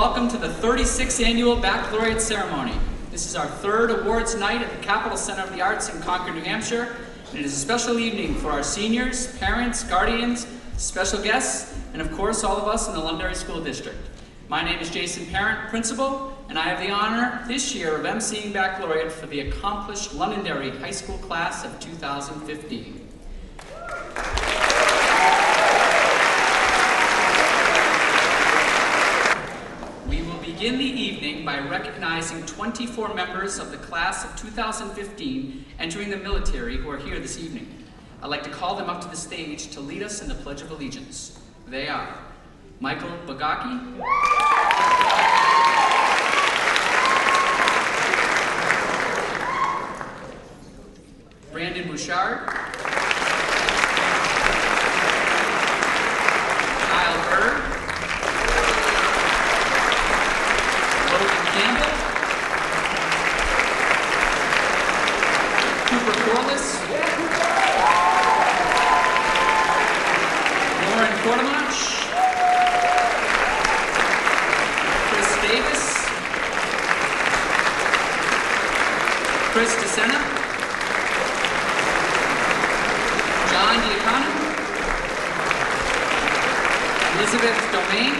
welcome to the 36th Annual Baccalaureate Ceremony. This is our third awards night at the Capitol Center of the Arts in Concord, New Hampshire, and it is a special evening for our seniors, parents, guardians, special guests, and of course all of us in the Londonderry School District. My name is Jason Parent, Principal, and I have the honor this year of emceeing Baccalaureate for the accomplished Londonderry High School class of 2015. We will begin the evening by recognizing 24 members of the class of 2015 entering the military who are here this evening. I'd like to call them up to the stage to lead us in the Pledge of Allegiance. They are Michael Bagaki, Brandon Bouchard, Kyle Bird, Logan Campbell, Cooper Corliss, Lauren Quartermatch, Chris Davis, Chris DeSena, John Diaconu, Elizabeth Domain,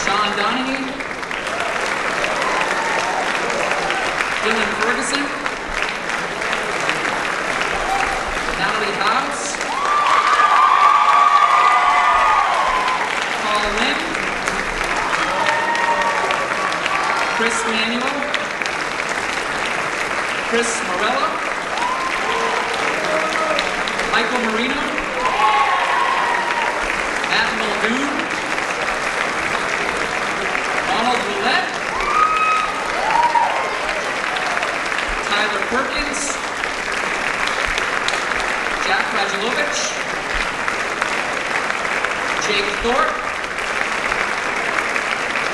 Sean Donahue, Dylan Ferguson, Natalie Hobbs, Paul Lim, Chris Manuel, Chris Morello, Michael Marino, Matt Muldoon, Ronald Roulette, Tyler Perkins, Jack Radulovich, Jake Thorpe,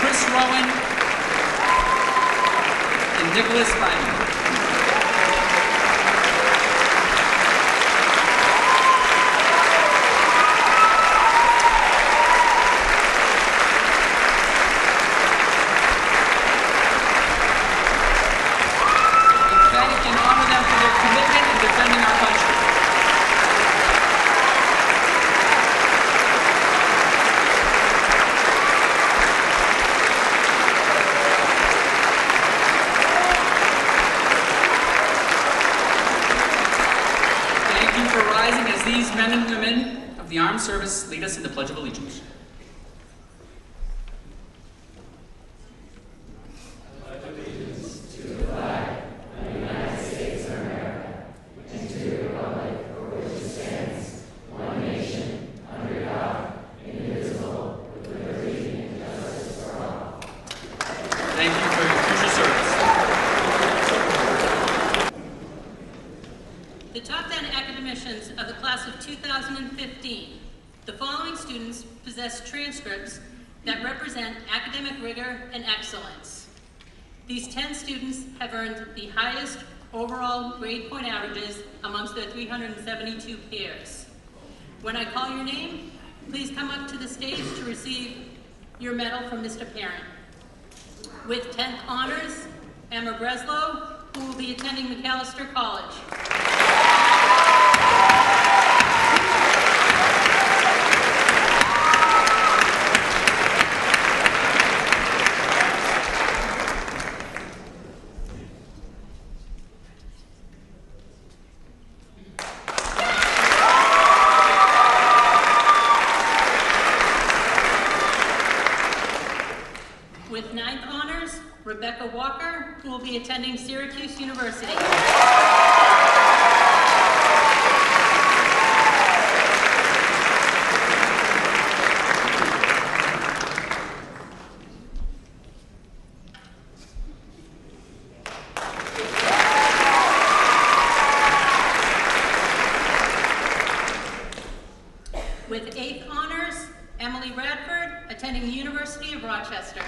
Chris Rowan, and Nicholas Bynum. These men and women of the armed service lead us in the Pledge of Allegiance. I pledge allegiance to the flag of the United States of America and to the republic for which it stands, one nation, under God, indivisible, with liberty and justice for all. Thank you for your future service. The top 10 academicians of the class of 2015. The following students possess transcripts that represent academic rigor and excellence. These 10 students have earned the highest overall grade point averages amongst their 372 peers. When I call your name, please come up to the stage to receive your medal from Mr. Parent. With 10th honors, Emma Breslow, who will be attending McAllister College. With 9th honors, Rebecca Walker, who will be attending Syracuse University. With 8th honors, Emily Radford, attending the University of Rochester.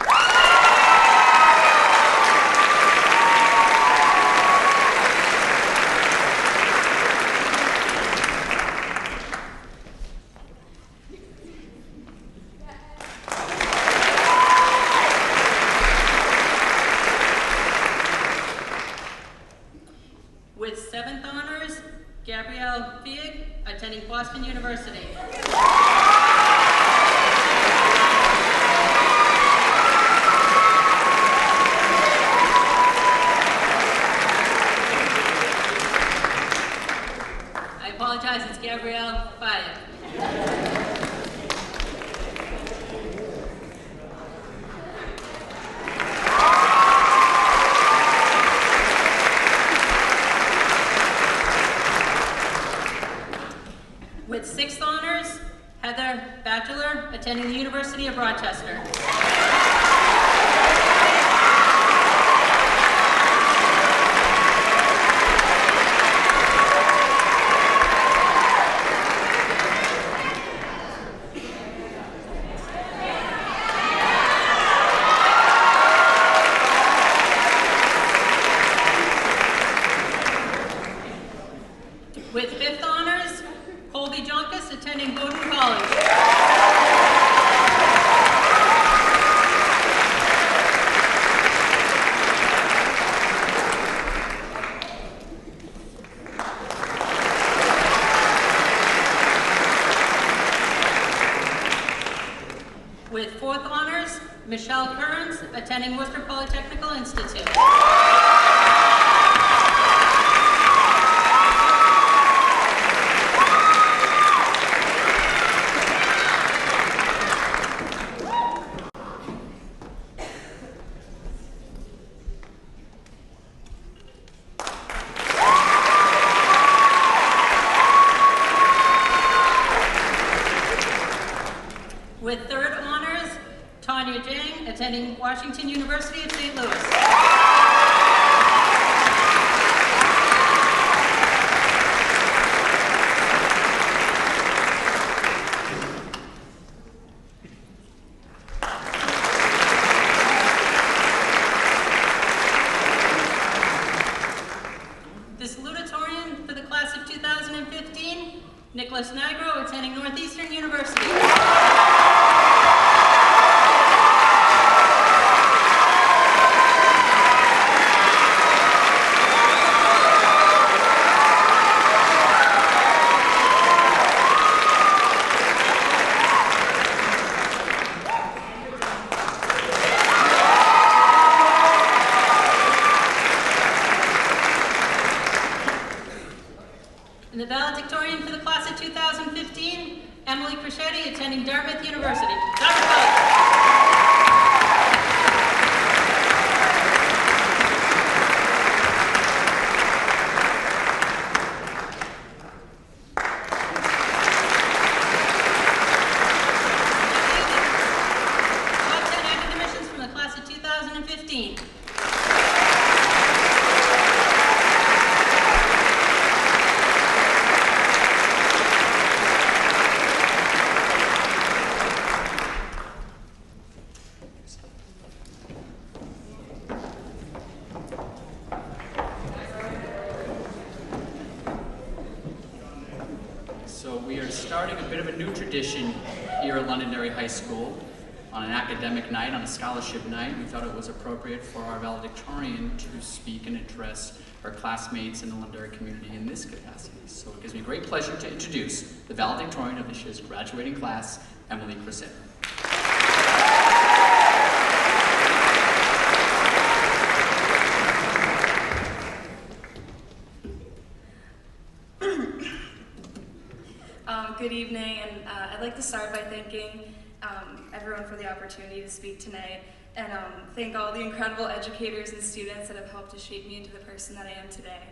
With 7th honors, Gabrielle Fieg, attending Boston University. I apologize, it's Gabrielle Fieg. With 6th honors, Heather Bachelor, attending the University of Rochester. With 5th honors, Colby Jonkus, attending Bowdoin College. With 4th honors, Michelle Kearns, attending Worcester Polytechnical Institute. With 3rd honors, Tanya Jang, attending Washington University of St. Louis. The salutatorian for the class of 2015, Nicholas Nigro, attending Northeastern University. And the valedictorian for the class of 2015, Emily Crescetti, attending Dartmouth University. Dr. College. Top 10 academicians from the class of 2015. So we are starting a bit of a new tradition here at Londonderry High School. On an academic night, on a scholarship night, we thought it was appropriate for our valedictorian to speak and address our classmates in the Londonderry community in this capacity. So it gives me great pleasure to introduce the valedictorian of this year's graduating class, Emily Crescetti. Good evening, and I'd like to start by thanking everyone for the opportunity to speak tonight, and thank all the incredible educators and students that have helped to shape me into the person that I am today.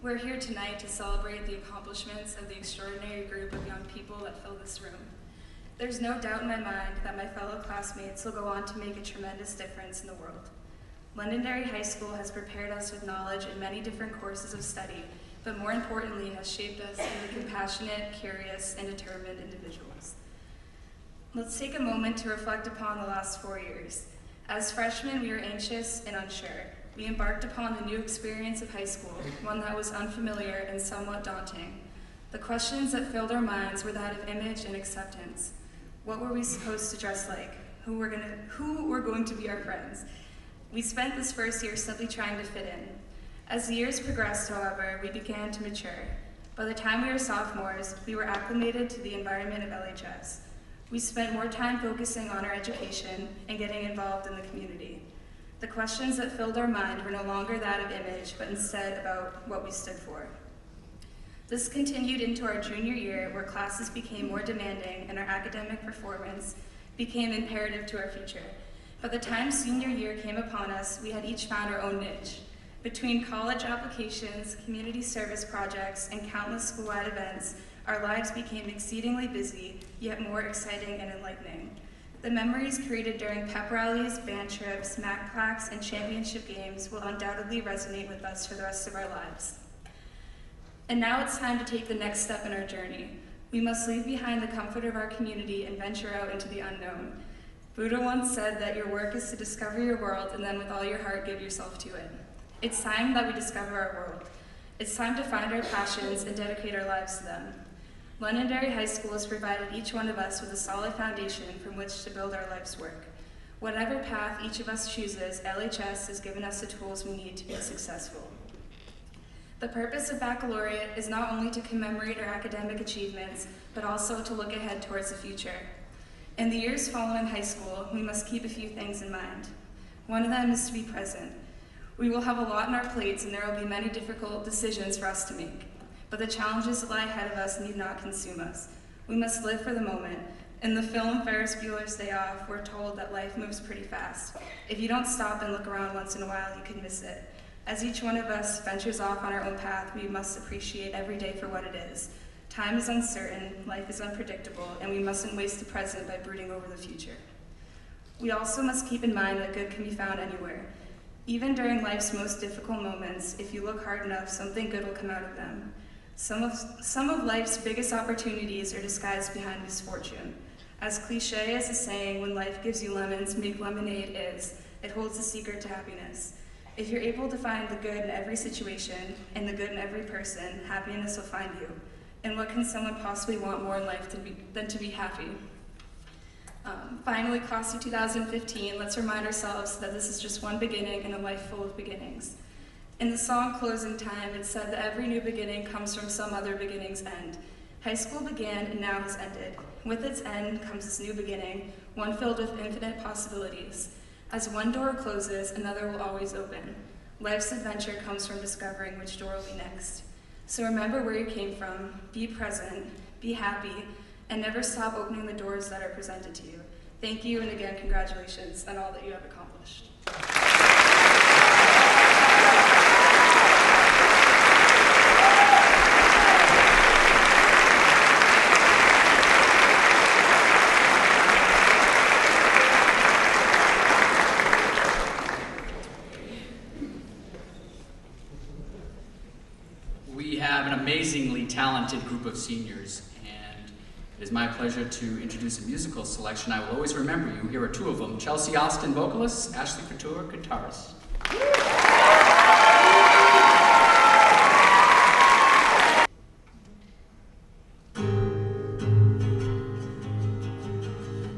We're here tonight to celebrate the accomplishments of the extraordinary group of young people that fill this room. There's no doubt in my mind that my fellow classmates will go on to make a tremendous difference in the world. Londonderry High School has prepared us with knowledge in many different courses of study, but more importantly has shaped us into compassionate, curious, and determined individuals. Let's take a moment to reflect upon the last 4 years. As freshmen, we were anxious and unsure. We embarked upon the new experience of high school, one that was unfamiliar and somewhat daunting. The questions that filled our minds were that of image and acceptance. What were we supposed to dress like? Who were going to be our friends? We spent this first year simply trying to fit in. As the years progressed, however, we began to mature. By the time we were sophomores, we were acclimated to the environment of LHS. We spent more time focusing on our education and getting involved in the community. The questions that filled our mind were no longer that of image, but instead about what we stood for. This continued into our junior year, where classes became more demanding and our academic performance became imperative to our future. By the time senior year came upon us, we had each found our own niche. Between college applications, community service projects, and countless school-wide events, our lives became exceedingly busy, yet more exciting and enlightening. The memories created during pep rallies, band trips, MAC plaques, and championship games will undoubtedly resonate with us for the rest of our lives. And now it's time to take the next step in our journey. We must leave behind the comfort of our community and venture out into the unknown. Buddha once said that your work is to discover your world and then with all your heart give yourself to it. It's time that we discover our world. It's time to find our passions and dedicate our lives to them. Londonderry High School has provided each one of us with a solid foundation from which to build our life's work. Whatever path each of us chooses, LHS has given us the tools we need to be successful. The purpose of Baccalaureate is not only to commemorate our academic achievements, but also to look ahead towards the future. In the years following high school, we must keep a few things in mind. One of them is to be present. We will have a lot on our plates and there will be many difficult decisions for us to make. But the challenges that lie ahead of us need not consume us. We must live for the moment. In the film Ferris Bueller's Day Off, we're told that life moves pretty fast. If you don't stop and look around once in a while, you can miss it. As each one of us ventures off on our own path, we must appreciate every day for what it is. Time is uncertain, life is unpredictable, and we mustn't waste the present by brooding over the future. We also must keep in mind that good can be found anywhere. Even during life's most difficult moments, if you look hard enough, something good will come out of them. Some of life's biggest opportunities are disguised behind misfortune. As cliche as the saying, when life gives you lemons, make lemonade is, it holds the secret to happiness. If you're able to find the good in every situation and the good in every person, happiness will find you. And what can someone possibly want more in life than to be happy? Finally, Class of 2015, let's remind ourselves that this is just one beginning in a life full of beginnings. In the song Closing Time, it said that every new beginning comes from some other beginning's end. High school began and now has ended. With its end comes this new beginning, one filled with infinite possibilities. As one door closes, another will always open. Life's adventure comes from discovering which door will be next. So remember where you came from, be present, be happy, and never stop opening the doors that are presented to you. Thank you, and again, congratulations on all that you have accomplished. We have an amazingly talented group of seniors, and it is my pleasure to introduce a musical selection I will always remember you. Here are two of them: Chelsea Austin, vocalist; Ashley Couture, guitarist.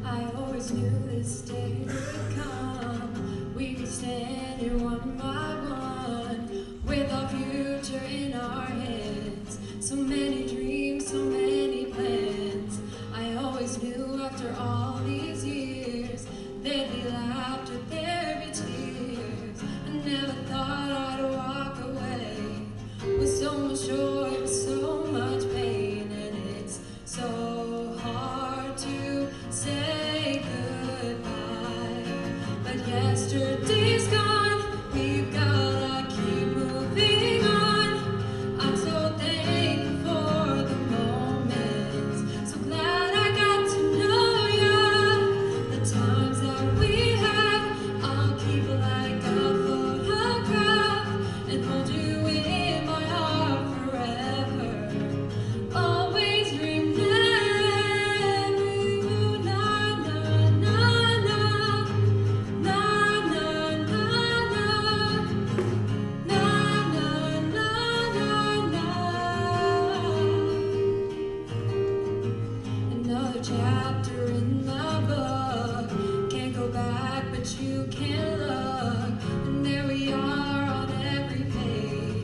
I always knew this day would come. We would stand here one by one, with our future in our hands. So many dreams, so many plans. I always knew after all these years, there'd be laughter, there'd be tears. I never thought I'd walk away with so much joy, with so much pain, and it's so hard to say goodbye. But yesterday's gone, we've gotta keep moving on. I'm so thankful for the moments, so glad I got to know ya. The times that we have, I'll keep like a photograph and hold you in my heart forever. Always remember you, na na na na, na na na na, na na na na. Another chapter in my book. Can't go back, but you can look. And there we are on every page.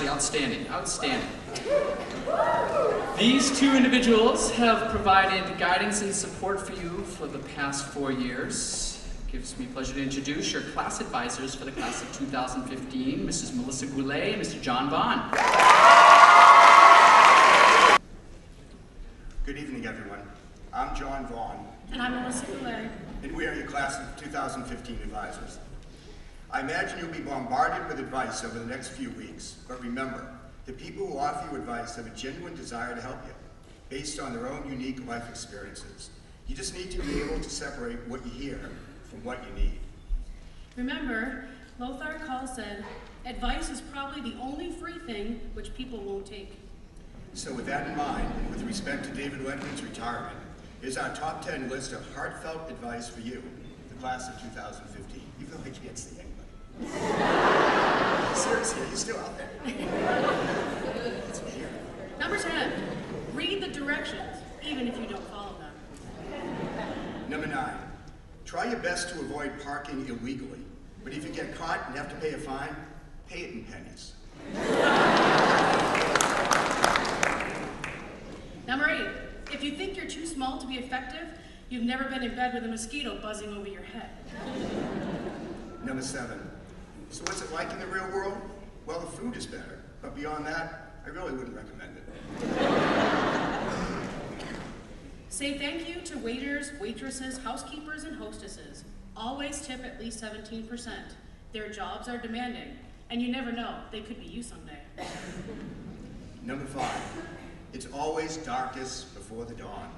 Actually, outstanding, outstanding. These two individuals have provided guidance and support for you for the past 4 years. It gives me pleasure to introduce your class advisors for the class of 2015, Mrs. Melissa Goulet and Mr. John Vaughn. Good evening, everyone. I'm John Vaughn. And I'm Melissa Goulet. And we are your class of 2015 advisors. I imagine you'll be bombarded with advice over the next few weeks, but remember, the people who offer you advice have a genuine desire to help you, based on their own unique life experiences. You just need to be able to separate what you hear from what you need. Remember, Lothar Kuhl said, advice is probably the only free thing which people won't take. So with that in mind, and with respect to David Letman's retirement, here's our top 10 list of heartfelt advice for you, the class of 2015. Even though I can't see anybody. Seriously, are you still out there? That's weird. Number 10, read the directions, even if you don't follow them. Number 9, try your best to avoid parking illegally, but if you get caught and have to pay a fine, pay it in pennies. Number 8, if you think you're too small to be effective, you've never been in bed with a mosquito buzzing over your head. Number 7, so what's it like in the real world? Well, the food is better, but beyond that, I really wouldn't recommend it. Say thank you to waiters, waitresses, housekeepers, and hostesses. Always tip at least 17%. Their jobs are demanding, and you never know, they could be you someday. Number 5, it's always darkest before the dawn.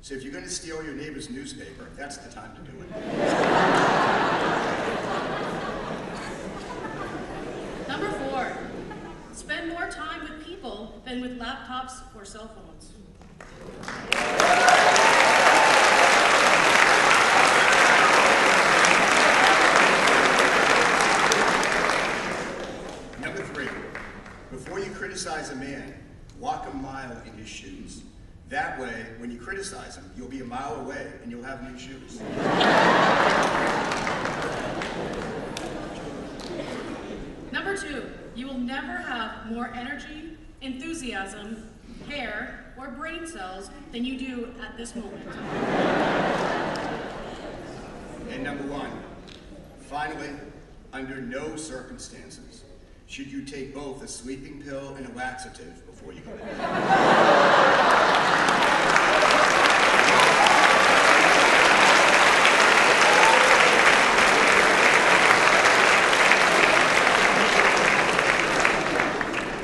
So if you're going to steal your neighbor's newspaper, that's the time to do it. Number 4, spend more time with people than with laptops or cell phones. Number 3, before you criticize a man, walk a mile in his shoes. That way, when you criticize him, you'll be a mile away and you'll have new shoes. Number 2, you will never have more energy, enthusiasm, hair, or brain cells than you do at this moment. And number 1, finally, under no circumstances should you take both a sleeping pill and a laxative before you go to bed.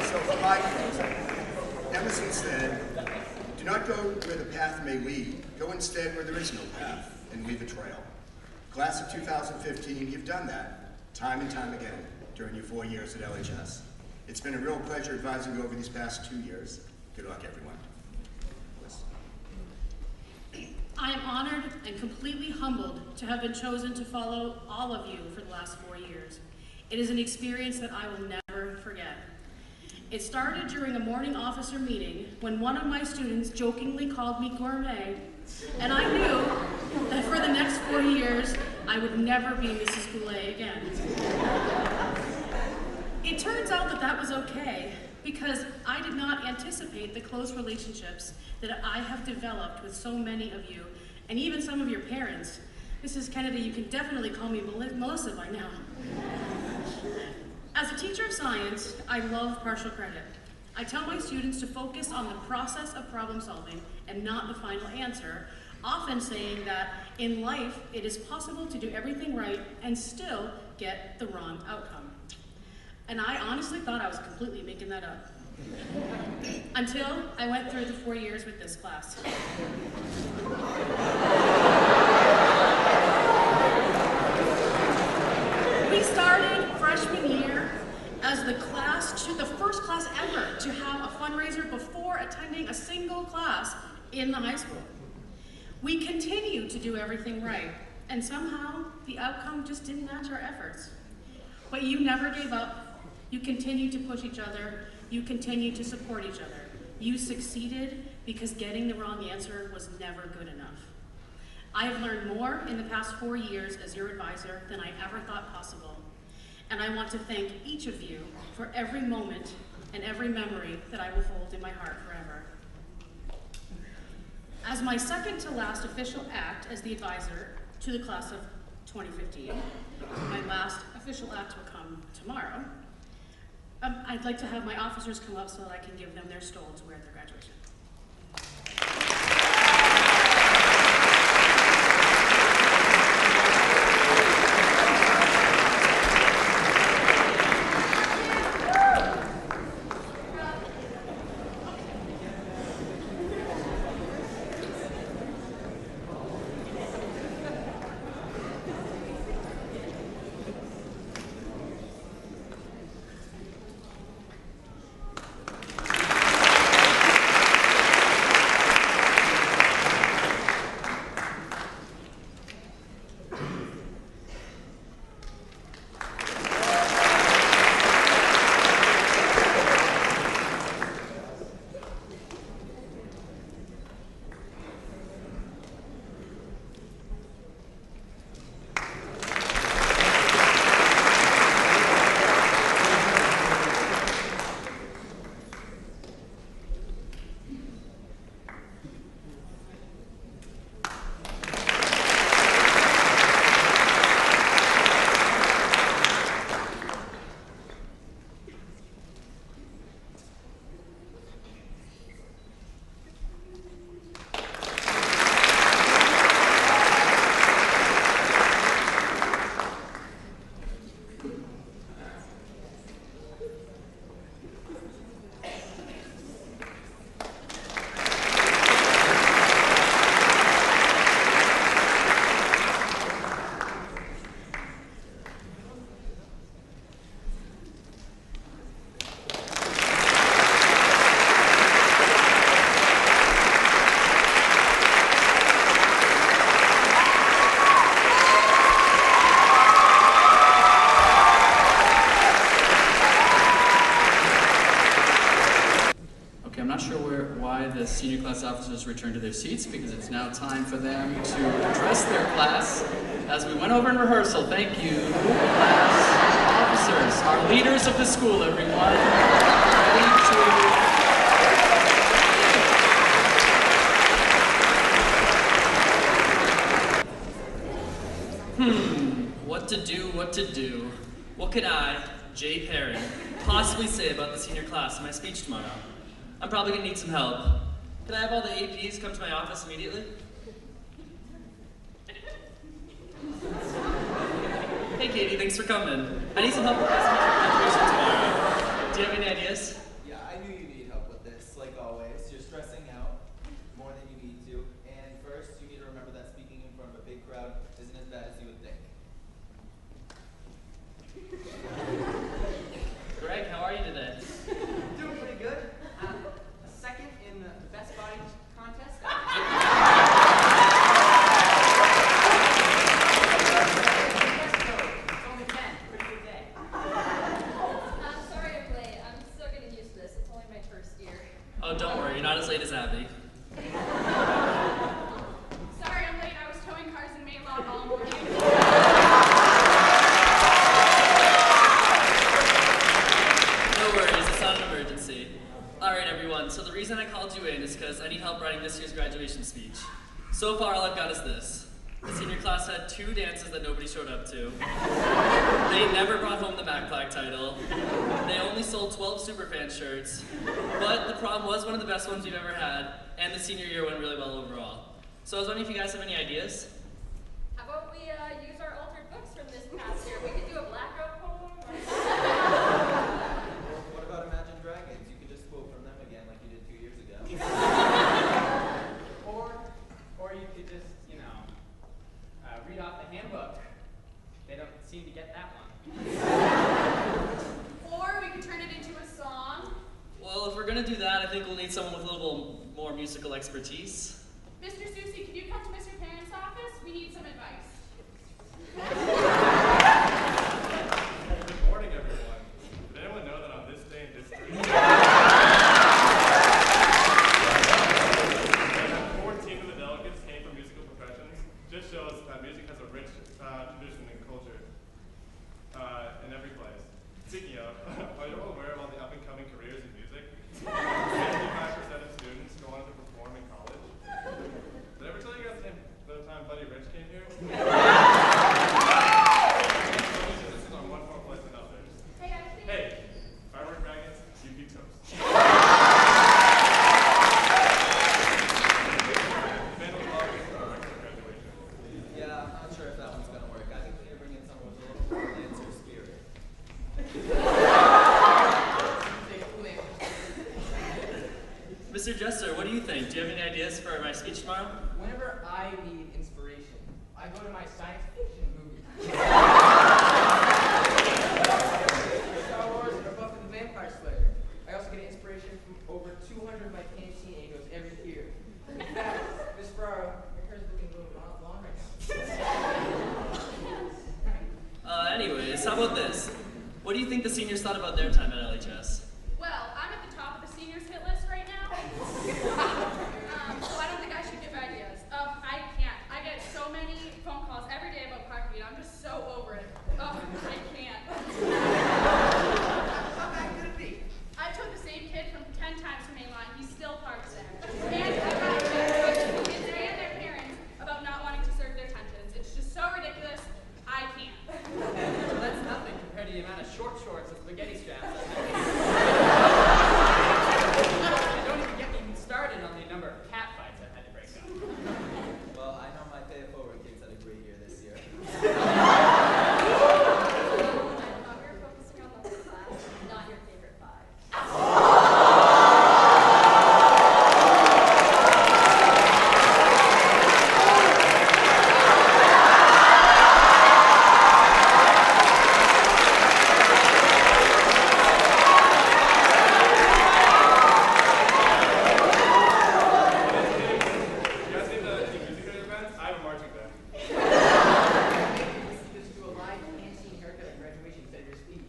So for my closing, Emerson said, do not go where the path may lead. Go instead where there is no path and leave a trail. Class of 2015, you've done that time and time again during your 4 years at LHS. It's been a real pleasure advising you over these past 2 years. Good luck, everyone. I am honored and completely humbled to have been chosen to follow all of you for the last 4 years. It is an experience that I will never forget. It started during a morning officer meeting when one of my students jokingly called me gourmet, and I knew that for the next 4 years, I would never be Mrs. Goulet again. It turns out that that was okay, because I did not anticipate the close relationships that I have developed with so many of you, and even some of your parents. Mrs. Kennedy, you can definitely call me Melissa by now. As a teacher of science, I love partial credit. I tell my students to focus on the process of problem solving and not the final answer, often saying that in life, it is possible to do everything right and still get the wrong outcome. And I honestly thought I was completely making that up. Until I went through the 4 years with this class. We started freshman year as the first class ever to have a fundraiser before attending a single class in the high school. We continued to do everything right, and somehow the outcome just didn't match our efforts. But you never gave up. You continued to push each other. You continued to support each other. You succeeded because getting the wrong answer was never good enough. I have learned more in the past 4 years as your advisor than I ever thought possible. And I want to thank each of you for every moment and every memory that I will hold in my heart forever. As my second to last official act as the advisor to the class of 2015, my last official act will come tomorrow, I'd like to have my officers come up so that I can give them their stole to wear at their graduation. Why the senior class officers returned to their seats, because it's now time for them to address their class. As we went over in rehearsal, thank you, class officers, our leaders of the school, everyone. What to do? What could I, Jay Perry, possibly say about the senior class in my speech tomorrow? I'm probably gonna need some help. Can I have all the APs come to my office immediately? Hey Katie, thanks for coming. I need some help with this graduation tomorrow. Do you have any ideas? Yeah, I knew you need help with this, like always. You're stressing out more than you need to. And first, you need to remember that speaking in front of a big crowd isn't as bad as you would think. Greg, how are you today? Doing pretty good. A second in the best body contest. It's only 10. Pretty good day. I'm sorry I'm late. I'm still getting used to this. It's only my first year. Oh, don't worry, you're not as late as Abby. Sorry I'm late. I was towing cars in Maylon all morning. Alright everyone, so the reason I called you in is because I need help writing this year's graduation speech. So far all I've got is this. The senior class had 2 dances that nobody showed up to. They never brought home the MacPlaque title. They only sold 12 Superfan shirts. But the prom was one of the best ones we've ever had, and the senior year went really well overall. So I was wondering if you guys have any ideas? How about we use our altered books from this past year? We could do a blackout poem. What about Imagine Dragons? You could just quote from them again like you did 2 years ago. Or you could just, you know, read off the handbook. They don't seem to get that one. Or we could turn it into a song. Well, if we're gonna do that, I think we'll need someone with a little more musical expertise. Mr. Susie, could you come to Mr. Parent's office? We need some advice. Good morning, everyone. Did anyone know that on this day in history, 14 of the delegates came from musical professions? Just shows that music has a rich tradition and culture in every place. Speaking of, are you all aware of all the up-and-coming careers in Mr. Jester, what do you think? Do you have any ideas for my speech tomorrow? Whenever I need inspiration, I go to my science fiction movie. Star Wars or Buffy the Vampire Slayer. I also get inspiration from over 200 of my canteen egos every year. In fact, Miss Ferraro, your hair's looking a little long right now. Anyways, how about this? What do you think the seniors thought about their time at LHS? Well, I'm at the top of the seniors hit list right now. So I don't think I should give ideas. I can't. I get so many phone calls every day about park meet. I'm just so over it. I can't. How bad could it be? I took the same kid from 10 times to Mainline. He still parks there. And I got kids and their parents about not wanting to serve their tensions. It's just so ridiculous. I can't. Well, that's nothing compared to the amount of short shorts and spaghetti straps I don't even get me started on the number of cat fights I've had to break up. Well, I know my pay it forward kids had a great year this year. I thought we were focusing on the whole class, not your favorite 5. You guys need the music events? I have a marching band. Just do a live canteen haircut at graduation instead of your speech.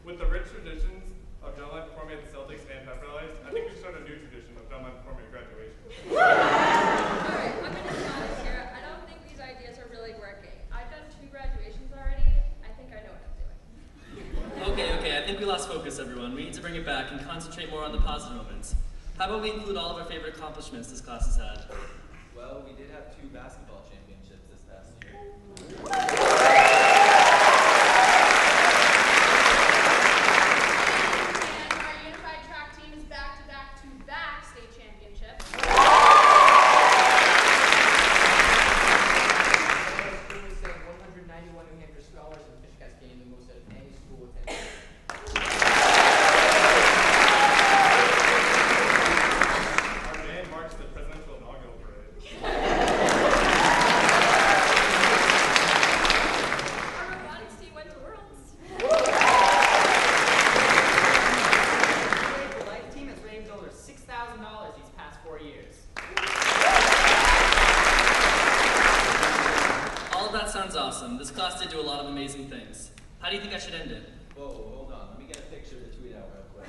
With the rich traditions of drumline performing at the Celtics and pep rallies, I think we should start a new tradition of drumline performing at graduation. Alright, I'm gonna be honest here. I don't think these ideas are really working. I've done 2 graduations already. I think I know what I'm doing. Okay, I think we lost focus, everyone. We need to bring it back and concentrate more on the positive moments. How about we include all of our favorite accomplishments this class has had? Well, we did have 2 basketball championships this past year. And our unified track team is back-to-back-to-back state championships. School is saying 191 New Hampshire scholars and fish cats gained the most out of any school attended. Our band marched the presidential inaugural parade. Our robotics team went to Worlds. The life team has raised over $6,000 these past 4 years. All of that sounds awesome. This class did do a lot of amazing things. How do you think I should end it? Whoa, hold on. Let me get a picture to tweet out real quick.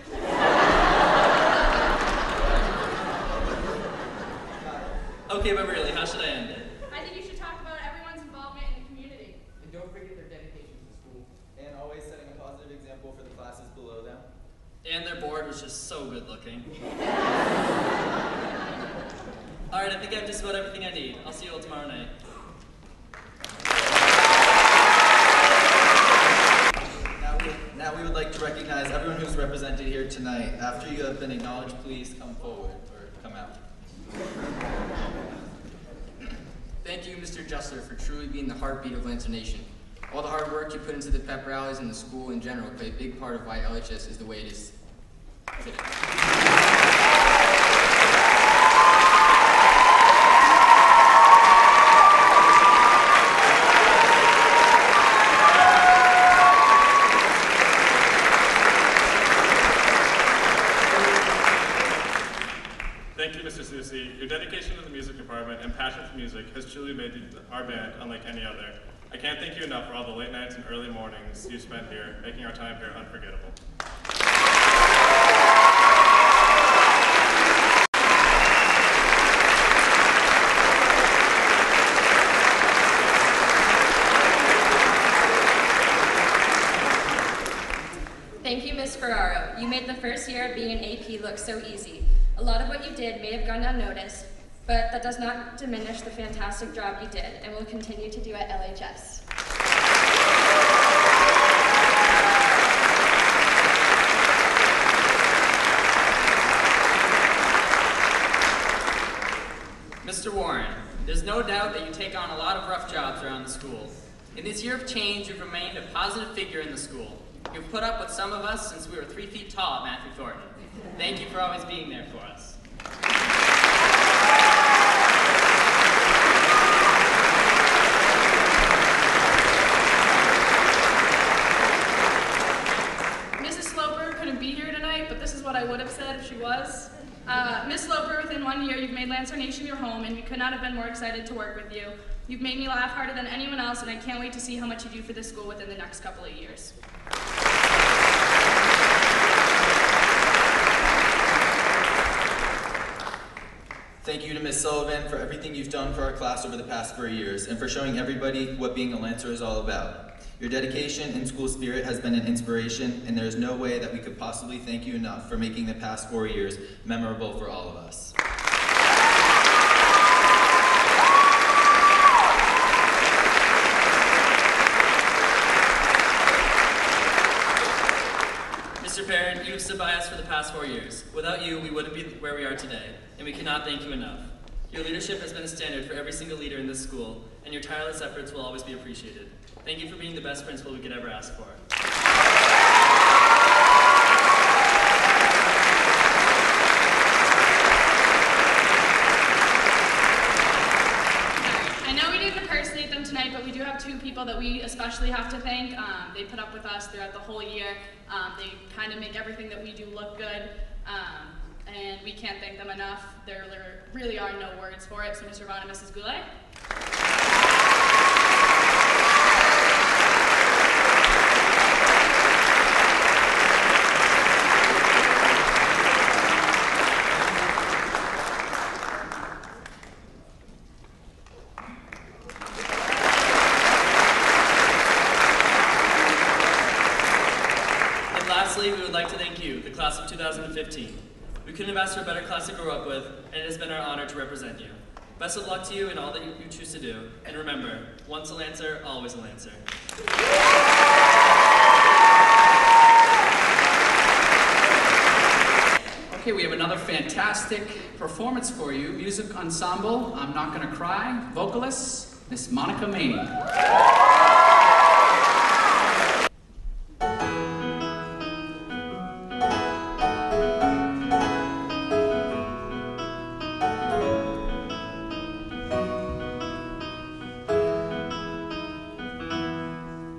Okay, but really, how should I end it? I think you should talk about everyone's involvement in the community. And don't forget their dedication to school. And always setting a positive example for the classes below them. And their board was just so good looking. Alright, I think I have just about everything I need. I'll see you all tomorrow night. Now we would like to recognize everyone who's represented here tonight. After you have been acknowledged, please come forward or come out. Thank you, Mr. Jester, for truly being the heartbeat of Lancer Nation. All the hard work you put into the pep rallies and the school in general play a big part of why LHS is the way it is today. Thank you, Mr. Susi. Your dedication to the music department and passion for music has truly made our band unlike any other. I can't thank you enough for all the late nights and early mornings you spent here, making our time here unforgettable. Thank you, Ms. Ferraro. You made the first year of being an AP look so easy. A lot of what you did may have gone unnoticed, but that does not diminish the fantastic job you did and will continue to do at LHS. Mr. Warren, there's no doubt that you take on a lot of rough jobs around the school. In this year of change, you've remained a positive figure in the school. You've put up with some of us since we were 3 feet tall at Matthew Thornton. Thank you for always being there for us. Mrs. Sloper couldn't be here tonight, but this is what I would have said if she was. Miss Sloper, within 1 year, you've made Lancer Nation your home, and we could not have been more excited to work with you. You've made me laugh harder than anyone else, and I can't wait to see how much you do for this school within the next couple of years. Thank you to Ms. Sullivan for everything you've done for our class over the past 4 years and for showing everybody what being a Lancer is all about. Your dedication and school spirit has been an inspiration, and there is no way that we could possibly thank you enough for making the past 4 years memorable for all of us. Mr. Parent, you have stood by us for the past 4 years. Without you, we wouldn't be where we are today, and we cannot thank you enough. Your leadership has been a standard for every single leader in this school, and your tireless efforts will always be appreciated. Thank you for being the best principal we could ever ask for. I know we didn't impersonate them tonight, but we do have 2 people that we especially have to thank. They put up with us throughout the whole year. They kind of make everything that we do look good, and we can't thank them enough. There really are no words for it. So Mr. Vaughn and Mrs. Goulet. Lastly, we would like to thank you, the class of 2015. We couldn't have asked for a better class to grow up with, and it has been our honor to represent you. Best of luck to you in all that you choose to do, and remember, once a Lancer, always a Lancer. Okay, we have another fantastic performance for you. Music ensemble, I'm Not Gonna Cry. Vocalist, Miss Monica Maney.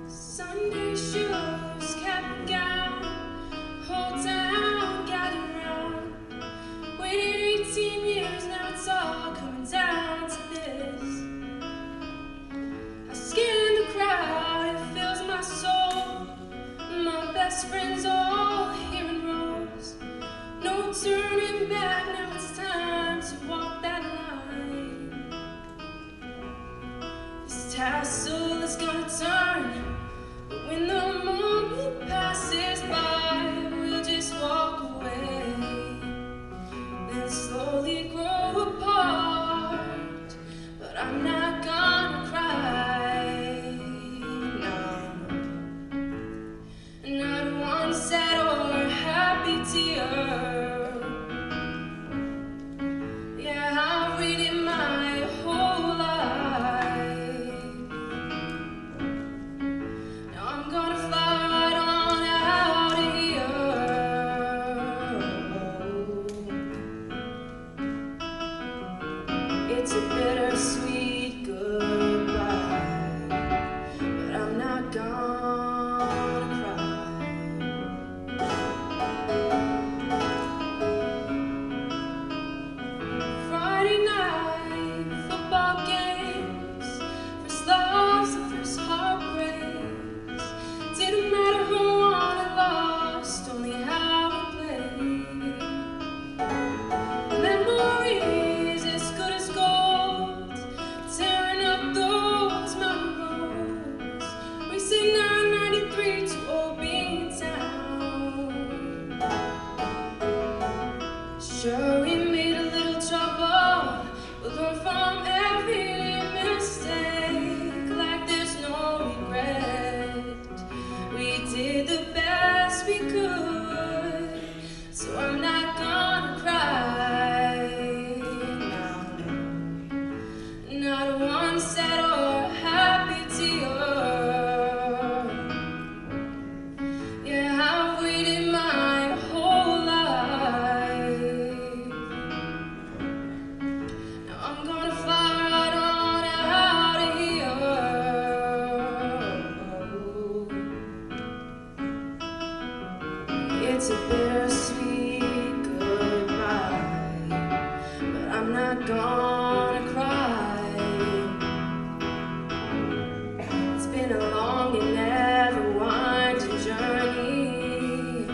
Sunday shoes, cap and gown, whole town gathered round. Waited 18 years, now it's all coming down to this. I skin it's a bittersweet goodbye, but I'm not gonna cry. It's been a long and never winding journey,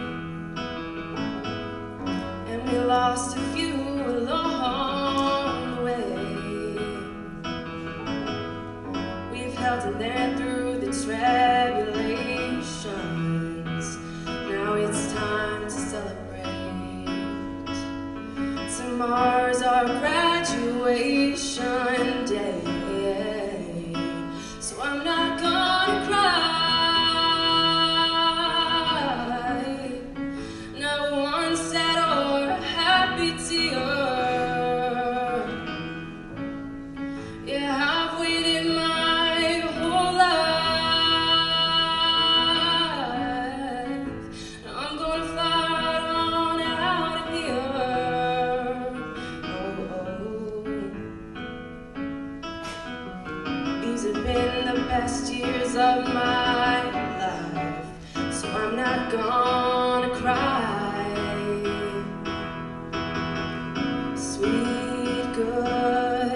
and we lost a few along the way. We've held in there through the tribulations. Now it's time to celebrate. Tomorrow's our graduation day, so I'm not gonna cry. Not one sad or a happy tear. Yeah, I've waited my whole life. I'm gonna fly on out of here. These have been the best years of my life, so I'm not gonna cry. Sweet goodbye,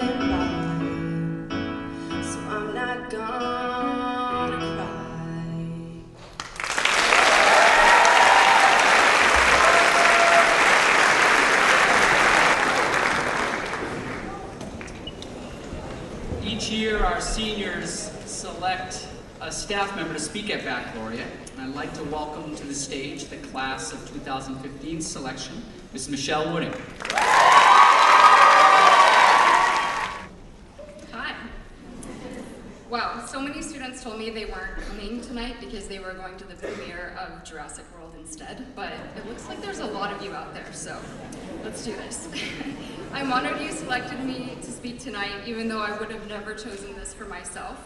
so I'm not gonna cry. Each year, our seniors select a staff member to speak at Baccalaureate. And I'd like to welcome to the stage the class of 2015 selection, Ms. Michelle Wooding. Hi. Wow, so many students told me they weren't coming tonight because they were going to the premiere of Jurassic World instead, but it looks like there's a lot of you out there, so let's do this. I'm honored you selected me to speak tonight, even though I would have never chosen this for myself.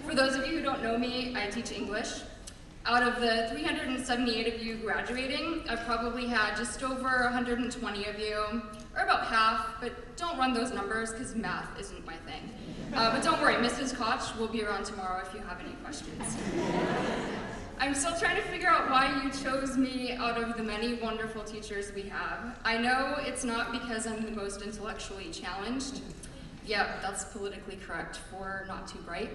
For those of you who don't know me, I teach English. Out of the 378 of you graduating, I've probably had just over 120 of you, or about half, but don't run those numbers because math isn't my thing. But don't worry, Mrs. Koch will be around tomorrow if you have any questions. I'm still trying to figure out why you chose me out of the many wonderful teachers we have. I know it's not because I'm the most intellectually challenged. Yep, that's politically correct for not too bright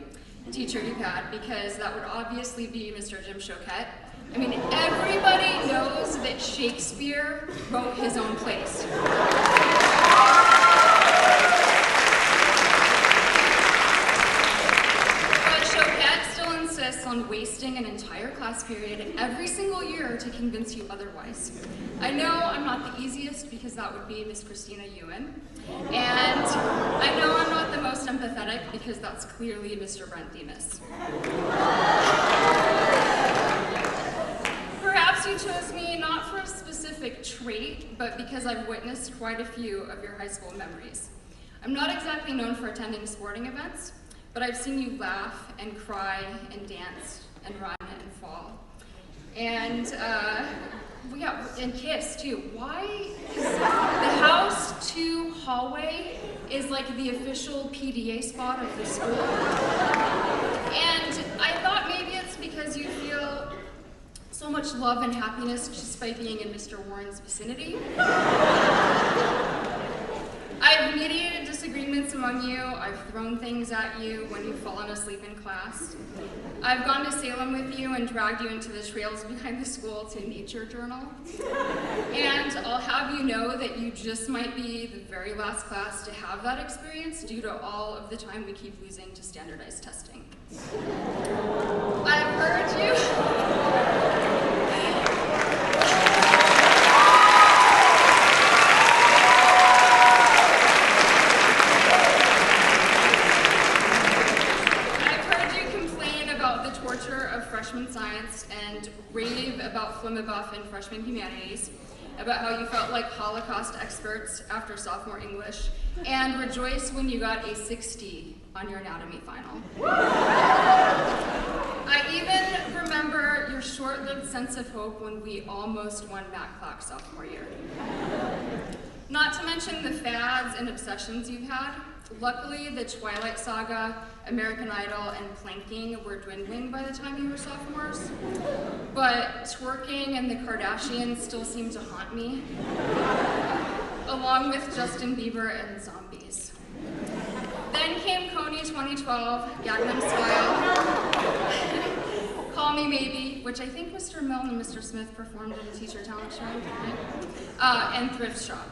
teacher you've had, because that would obviously be Mr. Jim Choquette. I mean, everybody knows that Shakespeare wrote his own plays. But Choquette still insists on wasting an entire class period every single year to convince you otherwise. I know I'm not the easiest because that would be Miss Christina Ewan. And I know I'm not the most empathetic because that's clearly Mr. Brent Demas. Perhaps you chose me not for a specific trait, but because I've witnessed quite a few of your high school memories. I'm not exactly known for attending sporting events, but I've seen you laugh and cry and dance and run and fall. And and kiss too. Why? The house to hallway is like the official PDA spot of the school. And I thought maybe it's because you feel so much love and happiness just by being in Mr. Warren's vicinity. I've mediated disagreements among you. I've thrown things at you when you've fallen asleep in class. I've gone to Salem with you and dragged you into the trails behind the school to nature journal. And I'll have you know that you just might be the very last class to have that experience due to all of the time we keep losing to standardized testing. I've heard you. Freshman science and rave about Flimmabuff and freshman humanities, about how you felt like Holocaust experts after sophomore English, and rejoice when you got a 60 on your anatomy final. I even remember your short-lived sense of hope when we almost won Matt Clock sophomore year. Not to mention the fads and obsessions you've had. Luckily, the Twilight Saga, American Idol, and planking were dwindling by the time you were sophomores, but twerking and the Kardashians still seem to haunt me, along with Justin Bieber and zombies. Then came Coney 2012, Gangnam Style, Call Me Maybe, which I think Mr. Milne and Mr. Smith performed at a teacher talent show, and Thrift Shop.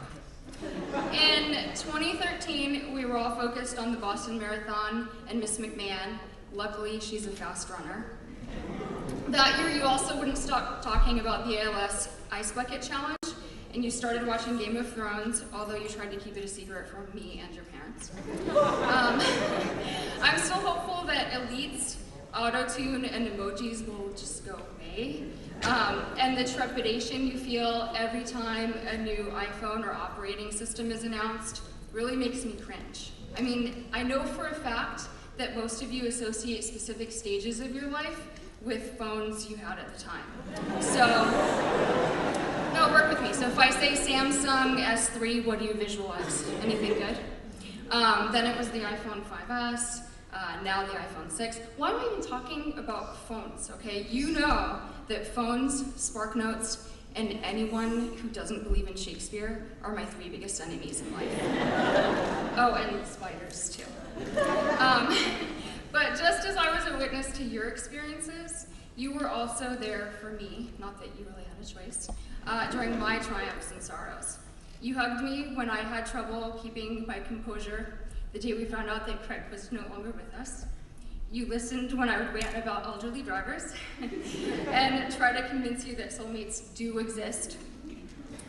In 2013, we were all focused on the Boston Marathon and Miss McMahon. Luckily, she's a fast runner. That year, you also wouldn't stop talking about the ALS Ice Bucket Challenge, and you started watching Game of Thrones, although you tried to keep it a secret from me and your parents. I'm still hopeful that elites, auto-tune, and emojis will just go away. And the trepidation you feel every time a new iPhone or operating system is announced really makes me cringe. I mean, I know for a fact that most of you associate specific stages of your life with phones you had at the time. So, no, work with me. So if I say Samsung S3, what do you visualize? Anything good? Then it was the iPhone 5S, now the iPhone 6. Why am I even talking about phones, okay? You know that phones, SparkNotes, and anyone who doesn't believe in Shakespeare are my 3 biggest enemies in life. Oh, and spiders too. But just as I was a witness to your experiences, you were also there for me, not that you really had a choice, during my triumphs and sorrows. You hugged me when I had trouble keeping my composure the day we found out that Craig was no longer with us. You listened when I would rant about elderly drivers and try to convince you that soulmates do exist.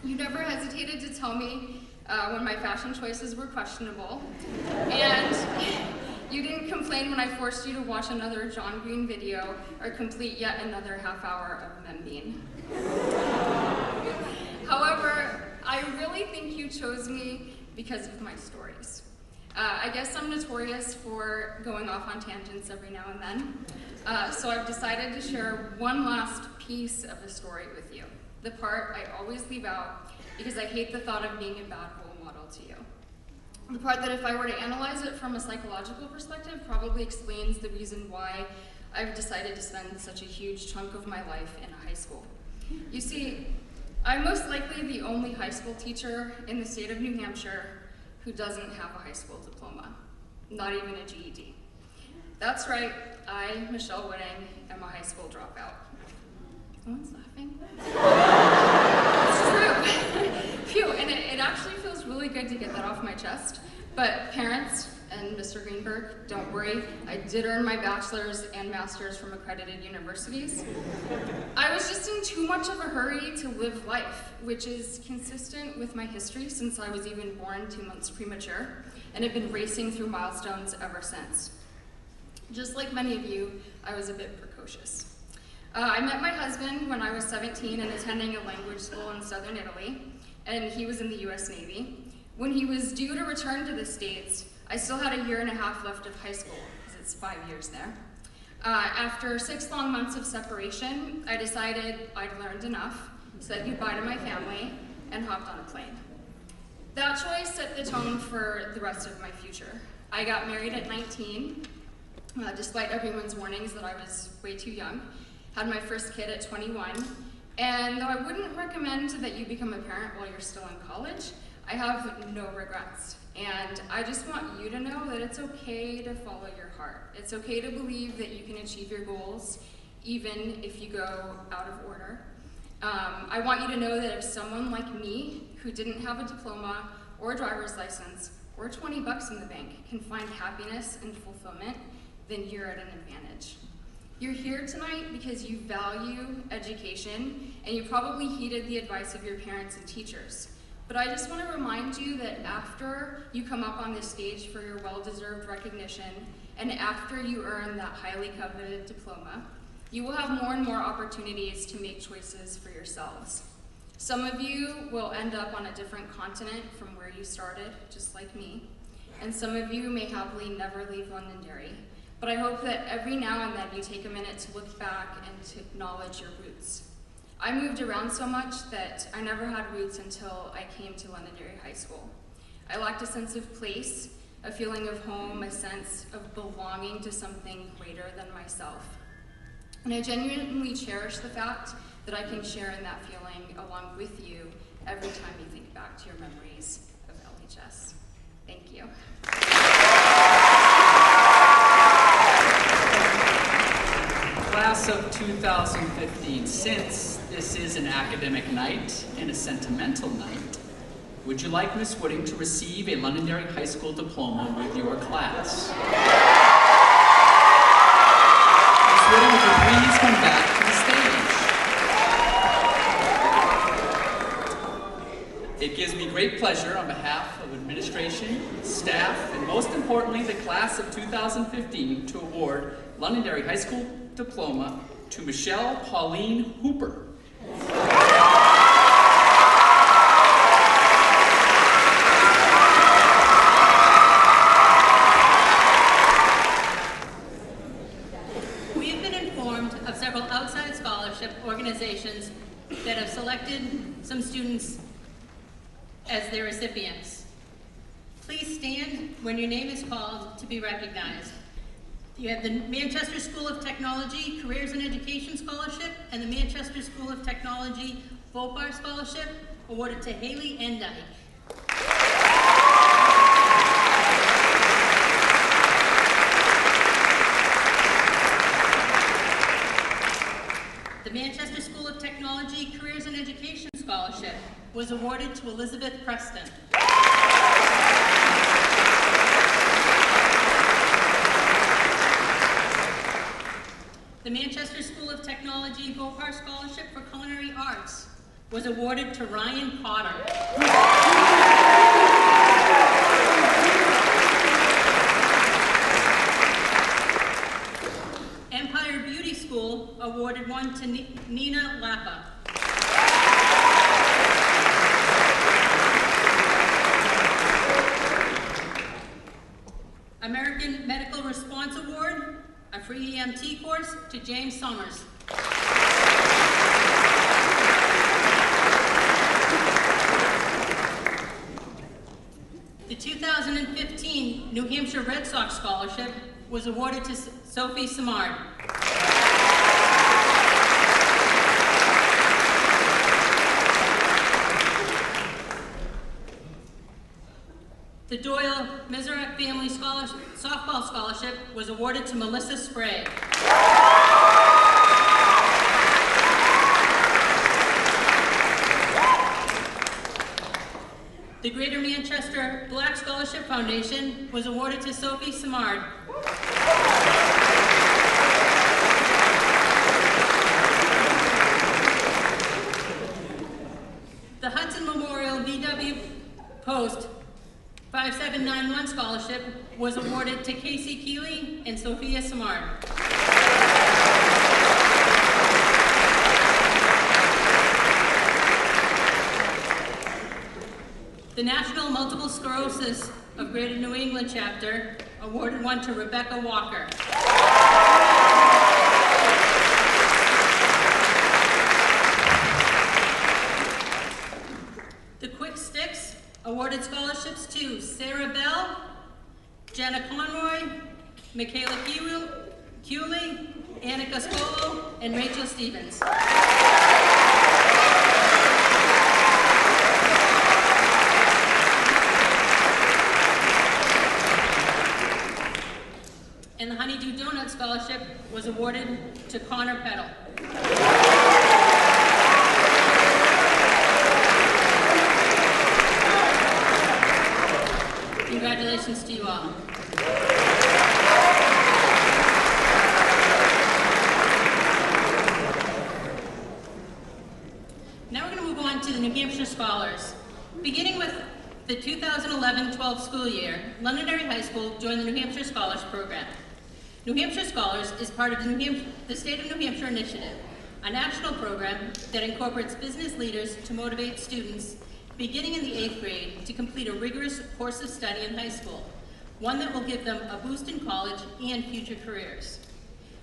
You never hesitated to tell me when my fashion choices were questionable. And you didn't complain when I forced you to watch another John Green video or complete yet another half hour of Membean. However, I really think you chose me because of my stories. I guess I'm notorious for going off on tangents every now and then, so I've decided to share one last piece of the story with you, the part I always leave out because I hate the thought of being a bad role model to you. The part that if I were to analyze it from a psychological perspective probably explains the reason why I've decided to spend such a huge chunk of my life in a high school. You see, I'm most likely the only high school teacher in the state of New Hampshire who doesn't have a high school diploma, not even a GED. That's right, I, Michelle Whitting, am a high school dropout. No one's laughing? It's true. Phew, and it actually feels really good to get that off my chest. But parents and Mr. Greenberg, don't worry, I did earn my bachelor's and master's from accredited universities. I was just in too much of a hurry to live life, which is consistent with my history since I was even born 2 months premature, and have been racing through milestones ever since. Just like many of you, I was a bit precocious. I met my husband when I was 17 and attending a language school in southern Italy, and he was in the US Navy. When he was due to return to the States, I still had 1.5 years left of high school, because it's 5 years there. After 6 long months of separation, I decided I'd learned enough, said goodbye to my family, and hopped on a plane. That choice set the tone for the rest of my future. I got married at 19, despite everyone's warnings that I was way too young, had my first kid at 21, and though I wouldn't recommend that you become a parent while you're still in college, I have no regrets. And I just want you to know that it's okay to follow your heart. It's okay to believe that you can achieve your goals, even if you go out of order. I want you to know that if someone like me, who didn't have a diploma or a driver's license or 20 bucks in the bank, can find happiness and fulfillment, then you're at an advantage. You're here tonight because you value education, and you probably heeded the advice of your parents and teachers. But I just want to remind you that after you come up on this stage for your well-deserved recognition, and after you earn that highly coveted diploma, you will have more and more opportunities to make choices for yourselves. Some of you will end up on a different continent from where you started, just like me, and some of you may happily never leave Londonderry. But I hope that every now and then you take a minute to look back and to acknowledge your roots. I moved around so much that I never had roots until I came to Londonderry High School. I lacked a sense of place, a feeling of home, a sense of belonging to something greater than myself. And I genuinely cherish the fact that I can share in that feeling along with you every time you think back to your memories of LHS. Thank you. Class of 2015, since this is an academic night and a sentimental night, would you like Miss Wooding to receive a Londonderry High School diploma with your class? Miss Wooding, would you please come back to the stage? It gives me great pleasure on behalf of administration, staff, and most importantly, the class of 2015 to award Londonderry High School diploma to Michelle Pauline Hooper. We have been informed of several outside scholarship organizations that have selected some students as their recipients. Please stand when your name is called to be recognized. You have the Manchester School of Technology Careers and Education Scholarship and the Manchester School of Technology Vopar Scholarship awarded to Haley Endyke. The Manchester School of Technology Careers and Education Scholarship was awarded to Elizabeth Preston. The Manchester School of Technology Vopar Scholarship for Culinary Arts was awarded to Ryan Potter. Empire Beauty School awarded one to Nina Lappa. American Medical Response Award, a free EMT course, to James Summers. The 2015 New Hampshire Red Sox Scholarship was awarded to Sophie Simard. The Doyle Mizarek Family Softball Scholarship was awarded to Melissa Sprague. The Greater Manchester Black Scholarship Foundation was awarded to Sophie Simard. The Hudson Memorial VW Post 5791 Scholarship was awarded to Casey Keeley and Sophia Simard. The National Multiple Sclerosis of Greater New England Chapter awarded one to Rebecca Walker. The Quick Sticks awarded scholarships to Sarah Bell, Jenna Conroy, Michaela Cooley, Annika Scolo, and Rachel Stevens. And the Honeydew Donut Scholarship was awarded to Connor Peddle. Congratulations to you all. Now we're going to move on to the New Hampshire Scholars. Beginning with the 2011-12 school year, Londonderry High School joined the New Hampshire Scholars Program. New Hampshire Scholars is part of the State of New Hampshire Initiative, a national program that incorporates business leaders to motivate students beginning in the 8th grade to complete a rigorous course of study in high school, one that will give them a boost in college and future careers.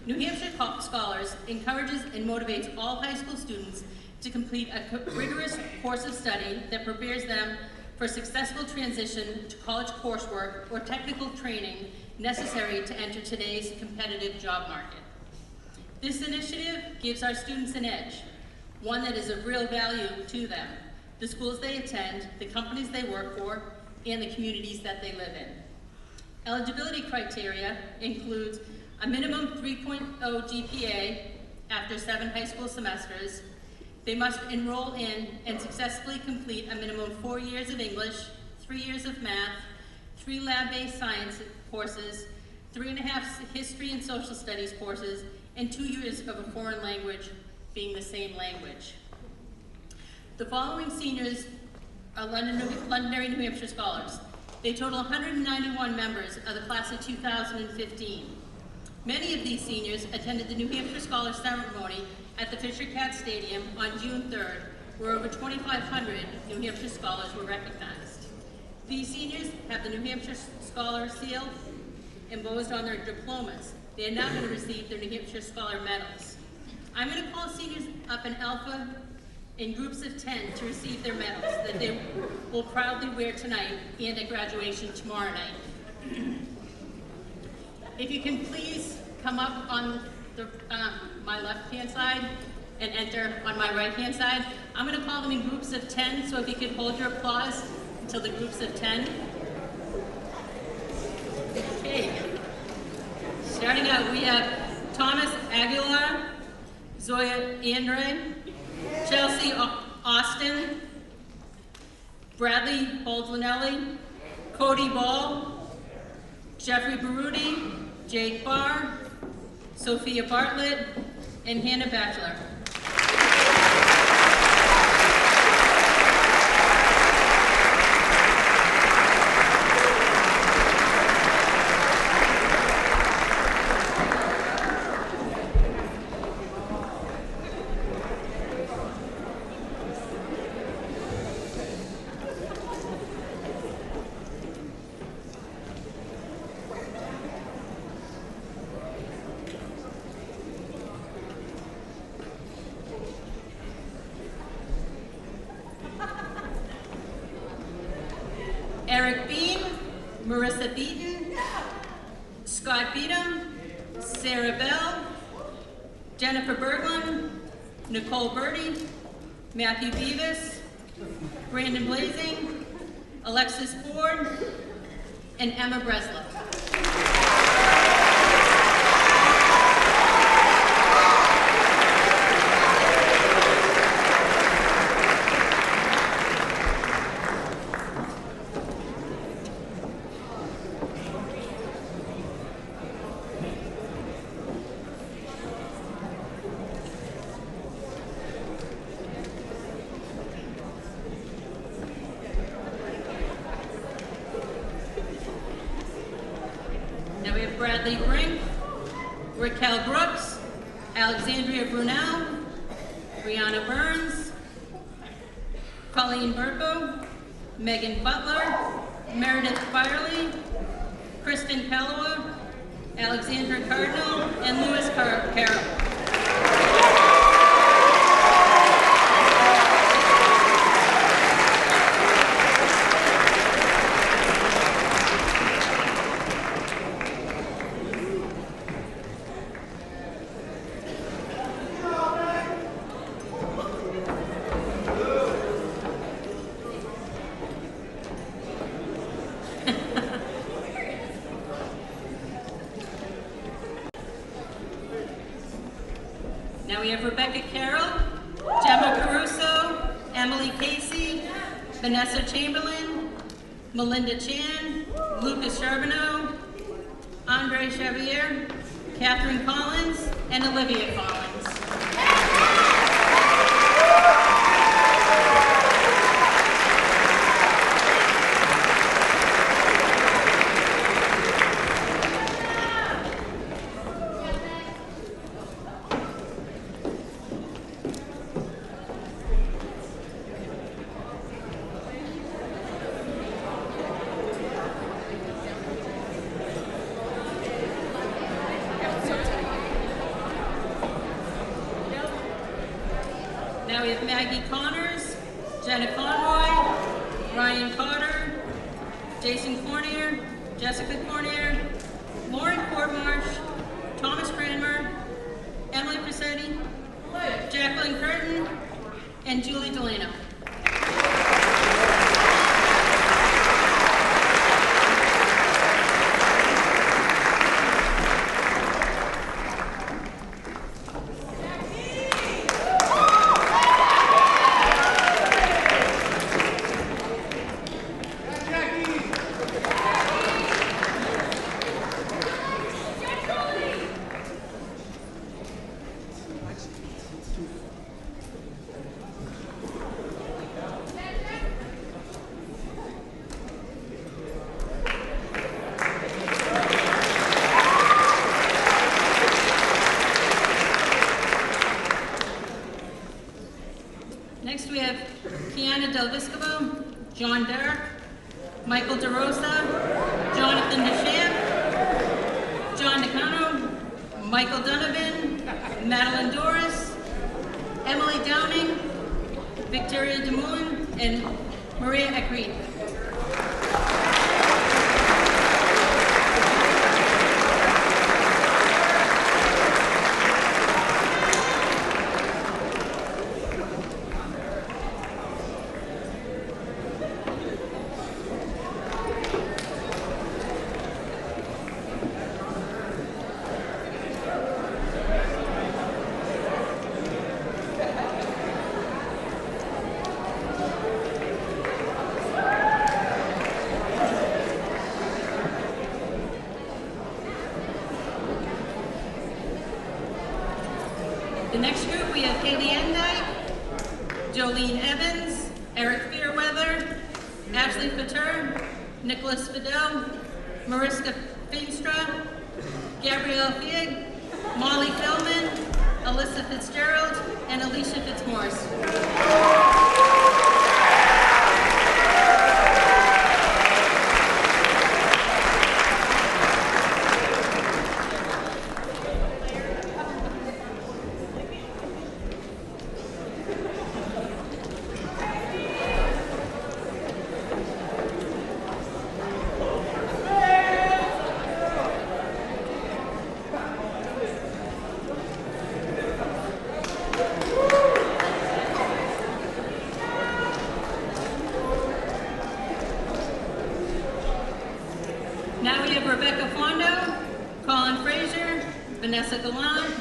New Hampshire Scholars encourages and motivates all high school students to complete a rigorous course of study that prepares them for successful transition to college coursework or technical training necessary to enter today's competitive job market. This initiative gives our students an edge, one that is of real value to them, the schools they attend, the companies they work for, and the communities that they live in. Eligibility criteria includes a minimum 3.0 GPA after 7 high school semesters. They must enroll in and successfully complete a minimum 4 years of English, 3 years of math, 3 lab-based science courses, 3.5 history and social studies courses, and 2 years of a foreign language being the same language. The following seniors are Londonderry, New Hampshire scholars. They total 191 members of the class of 2015. Many of these seniors attended the New Hampshire Scholar Ceremony at the Fisher Cat Stadium on June 3rd, where over 2,500 New Hampshire scholars were recognized. These seniors have the New Hampshire Scholar Seal embossed on their diplomas. They are now going to receive their New Hampshire Scholar medals. I'm going to call seniors up in Alpha in groups of 10 to receive their medals that they will proudly wear tonight and at graduation tomorrow night. If you can please come up on the, my left-hand side and enter on my right-hand side. I'm going to call them in groups of 10, so if you could hold your applause until the groups of 10. Okay. Starting out, we have Thomas Aguilar, Zoya Andre, Chelsea Austin, Bradley Baldwinelli, Cody Ball, Jeffrey Baruti, Jake Barr, Sophia Bartlett, and Hannah Batchelor. Eric Beam, Marissa Beaton, Scott Beatum, Sarah Bell, Jennifer Berglund, Nicole Birdie, Matthew Beavis, Brandon Blazing, Alexis Ford, and Emma Breslov. Bradley Brink, Raquel Brooks, Alexandria Brunel, Brianna Burns, Colleen Burko, Megan Butler, Meredith Firely, Kristen Palawa, Alexandra Cardinal, and Louis Carroll. Now we have Rebecca Carroll, Gemma Caruso, Emily Casey, Vanessa Chamberlain, Melinda Chan, Lucas Charbonneau, Andre Xavier, Catherine Collins, and Olivia Collins. Now we have Maggie Connors, Jenna Conroy, Ryan Cotter, Jason Cornier, Jessica Cornier, Lauren Courtmarsh, Thomas Cranmer, Emily Presetti, Jacqueline Curtin, and Julie Delano. Next we have Kiana Del Vescovo, John Derrick, Michael DeRosa, Jonathan DeChamp, John Nicano, Michael Donovan, Madeline Doris, Emily Downing, Victoria DeMoulin, and Maria Ekreed. The next group, we have Haley Endyke, Jolene Evans, Eric Fairweather, Ashley Pater, Nicholas Fidel, Mariska Feenstra, Gabrielle Fieg, Molly Feldman, Alyssa Fitzgerald, and Alicia Fitzmaurice. Now we have Rebecca Fondo, Colin Frazier, Vanessa Gallant,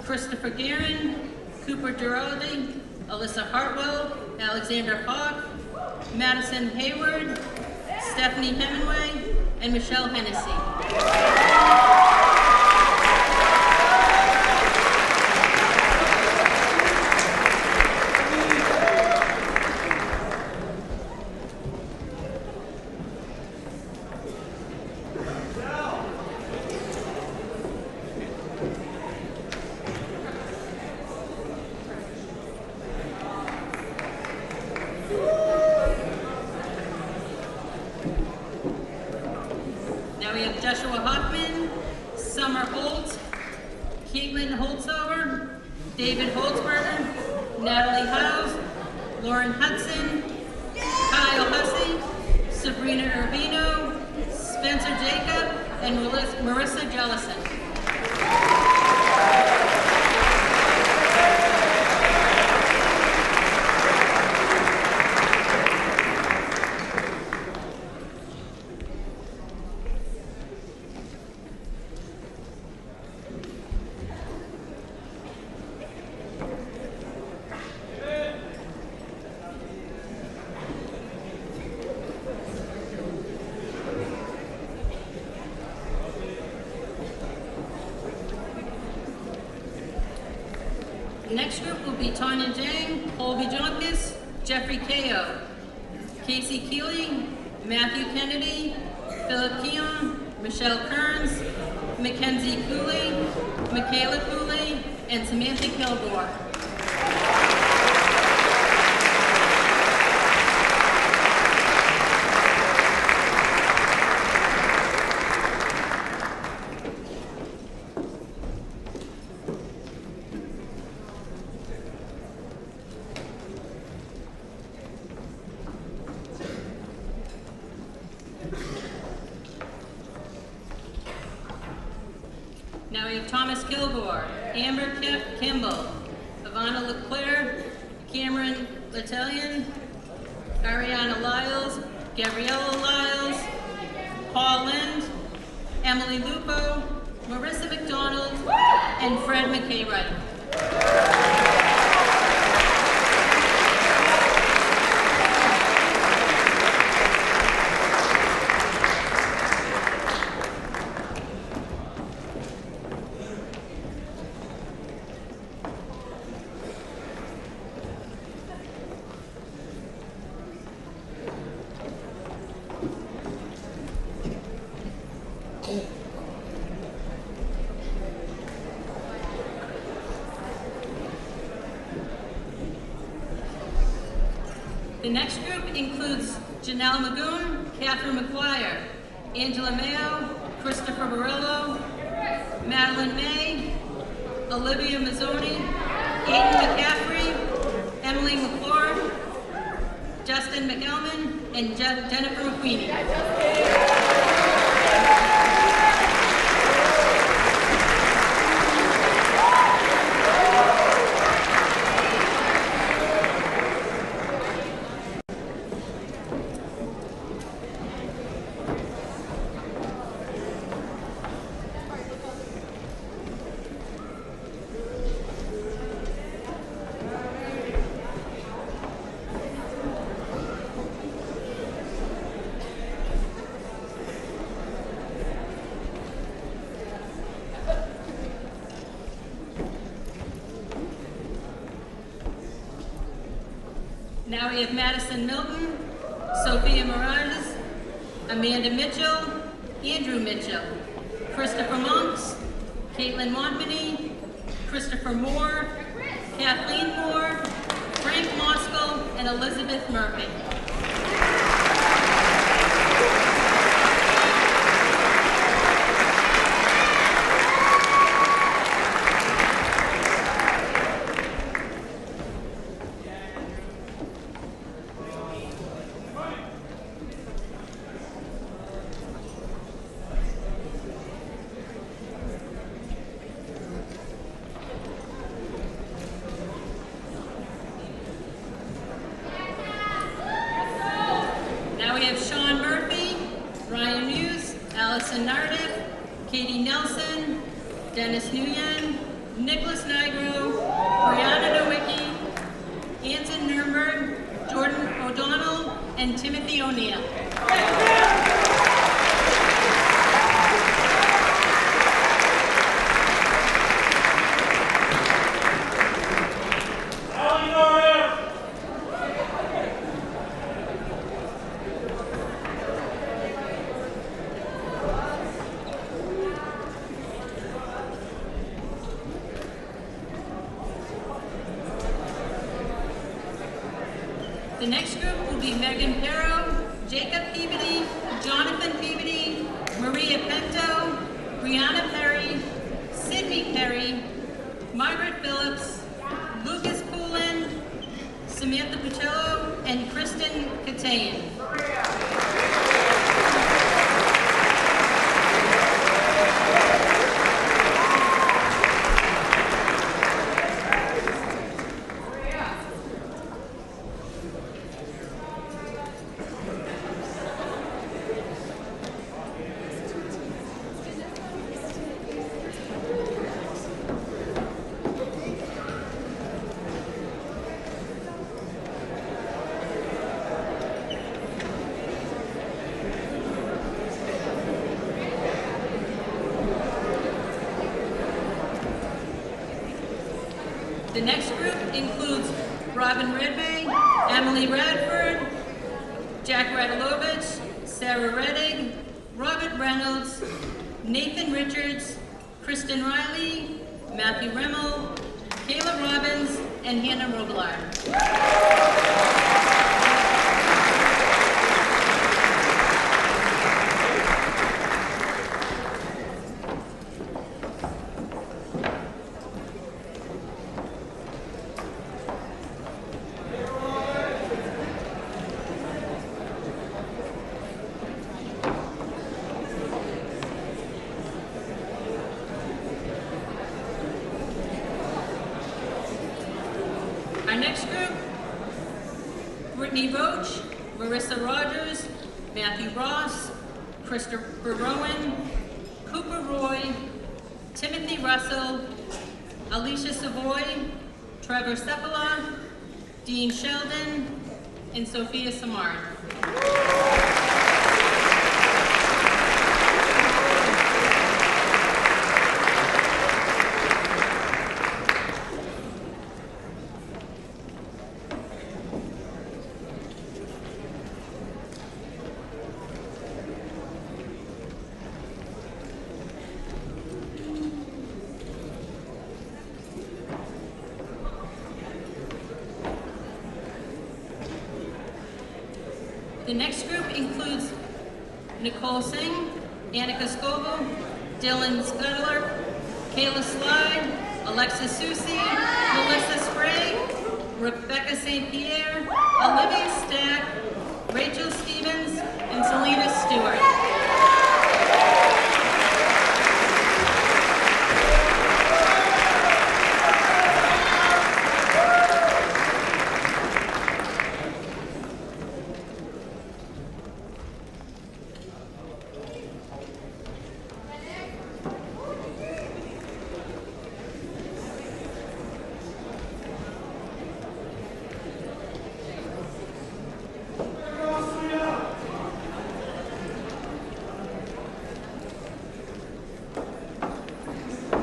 Christopher Guerin, Cooper Giraldi, Alyssa Hartwell, Alexander Hawk, Madison Hayward, Stephanie Hemingway, and Michelle Hennessy. Now we have Joshua Hoffman, Summer Holt, Caitlin Holtzover, David Holtzberger, Natalie Howes, Lauren Hudson, Kyle Hussey, Sabrina Urbino, Spencer Jacob, and Marissa Jellison. The next group will be Tanya Jang, Colby Jonkis, Jeffrey Kao, Casey Keeley, Matthew Kennedy, Philip Keon, Michelle Kearns, Mackenzie Cooley, Michaela Cooley, and Samantha Kilgore. Now we have Thomas Kilgore, Amber Kimball, Ivana Leclerc, Cameron Letellian, Ariana Lyles, Gabriella Lyles, Paul Lind, Emily Lupo, Marissa McDonald, and Fred McKay Wright. The next group includes Janelle Magoon, Catherine McGuire, Angela Mayo, Christopher Barillo, Madeline May, Olivia Mazzoni, Aiden McCaffrey, Emily McClure, Justin McElman, and Jennifer McQueenie. Now we have Madison Milton, Sophia Mirages, Amanda Mitchell, Andrew Mitchell, Christopher Monks, Caitlin Montmany, Christopher Moore, Kathleen Moore, Frank Moskal, and Elizabeth Murphy. Allison Nardiff, Katie Nelson, Dennis Nguyen, Nicholas Nigro, Brianna Nowicki, Anson Nuremberg, Jordan O'Donnell, and Timothy O'Neill. The next group will be Megan Perro, Jacob Peabody, Jonathan Peabody, Maria Pinto, Brianna Perry, Sydney Perry, Margaret Phillips, Lucas Poulin, Samantha Pacello, and Kristen Katayan. The next group includes Robin Redbay, Emily Radford, Jack Radalovich, Sarah Reddig, Robert Reynolds, Nathan Richards, Kristen Riley, Matthew Rimmel, Kayla Robbins, and Hannah Robillard. Brittany Roach, Marissa Rogers, Matthew Ross, Christopher Rowan, Cooper Roy, Timothy Russell, Alicia Savoy, Trevor Seppala, Dean Sheldon, and Sophia Samard. The next group includes Nicole Singh, Annika Scoville, Dylan Scudler, Kayla Slide, Alexis Susi, Melissa Sprague, Rebecca St. Pierre, Olivia Stack, Rachel Stevens, and Selena Stewart.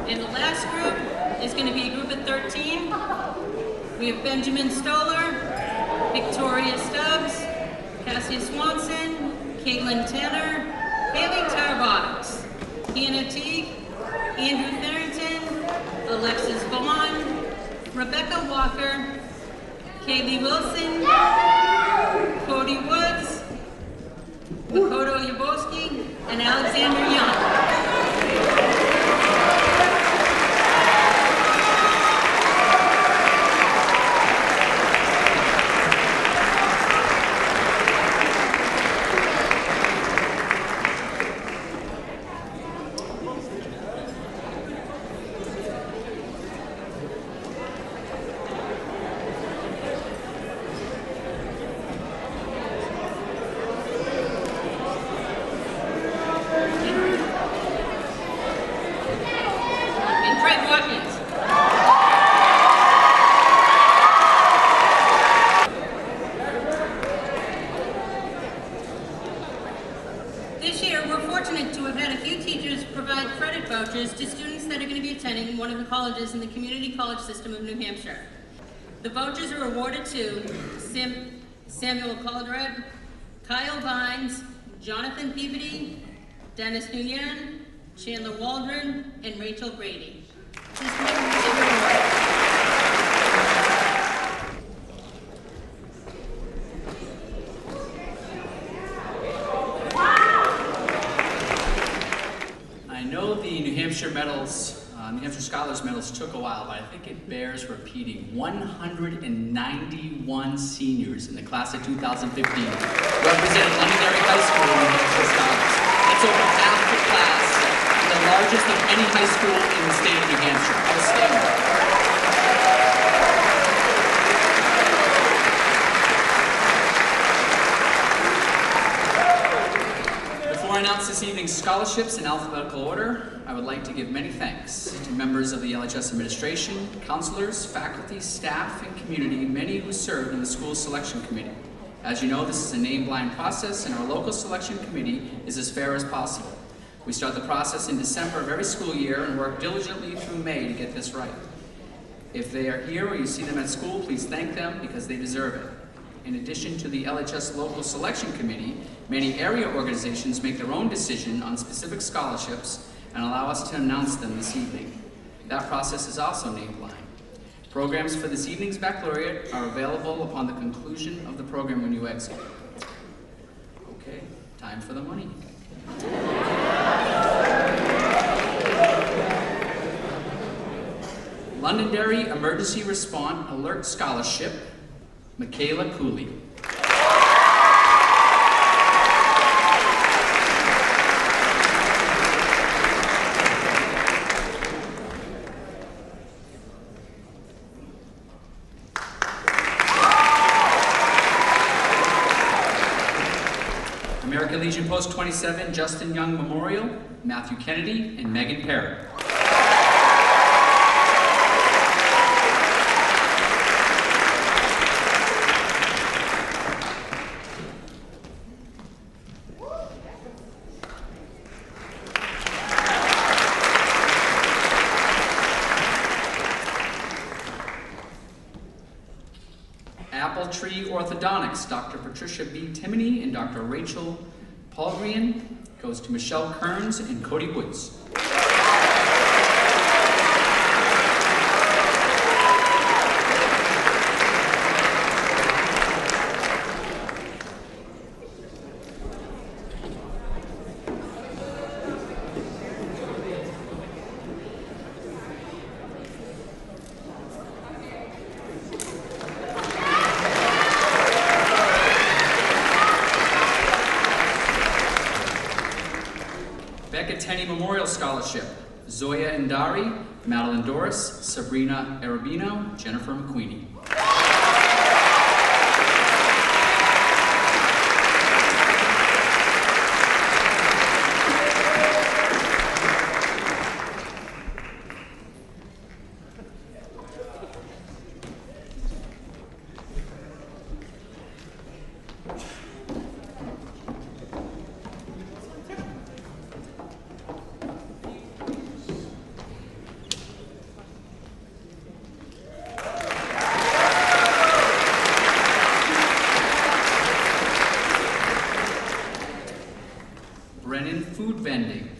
And the last group is going to be a group of 13. We have Benjamin Stoller, Victoria Stubbs, Cassia Swanson, Caitlin Tanner, Haley Tarbox, Hannah Teague, Andrew Farrington, Alexis Vaughn, Rebecca Walker, Kaylee Wilson, Cody Woods, Makoto Yaboski, and Alexander Young. This year, we're fortunate to have had a few teachers provide credit vouchers to students that are going to be attending one of the colleges in the community college system of New Hampshire. The vouchers are awarded to Samuel Caldered, Kyle Vines, Jonathan Peabody, Dennis Nguyen, Chandler Waldron, and Rachel Brady. Please come and receive your award. I know the New Hampshire medals, New Hampshire Scholars medals took a while, but I think it bears repeating. 191 seniors in the class of 2015 represented Londonderry High School in New Hampshire Scholars. That's over half the class, and the largest of any high school in the state of New Hampshire. Outstanding. Before I announce this evening's scholarships in alphabetical order, I would like to give many thanks to members of the LHS administration, counselors, faculty, staff, and community, many who served in the school selection committee. As you know, this is a name-blind process, and our local selection committee is as fair as possible. We start the process in December of every school year and work diligently through May to get this right. If they are here or you see them at school, please thank them because they deserve it. In addition to the LHS Local Selection Committee, many area organizations make their own decision on specific scholarships and allow us to announce them this evening. That process is also name-blind. Programs for this evening's baccalaureate are available upon the conclusion of the program when you exit. Okay, time for the money. Londonderry Emergency Response Alert Scholarship, Michaela Cooley. Legion Post 27 Justin Young Memorial, Matthew Kennedy and Megan Perry. Apple Tree Orthodontics, Dr. Patricia B. Timoney and Dr. Rachel Paulgrian goes to Michelle Kearns and Cody Woods. Memorial Scholarship, Zoya Indari, Madeline Doris, Sabrina Arabino, Jennifer McQueenie.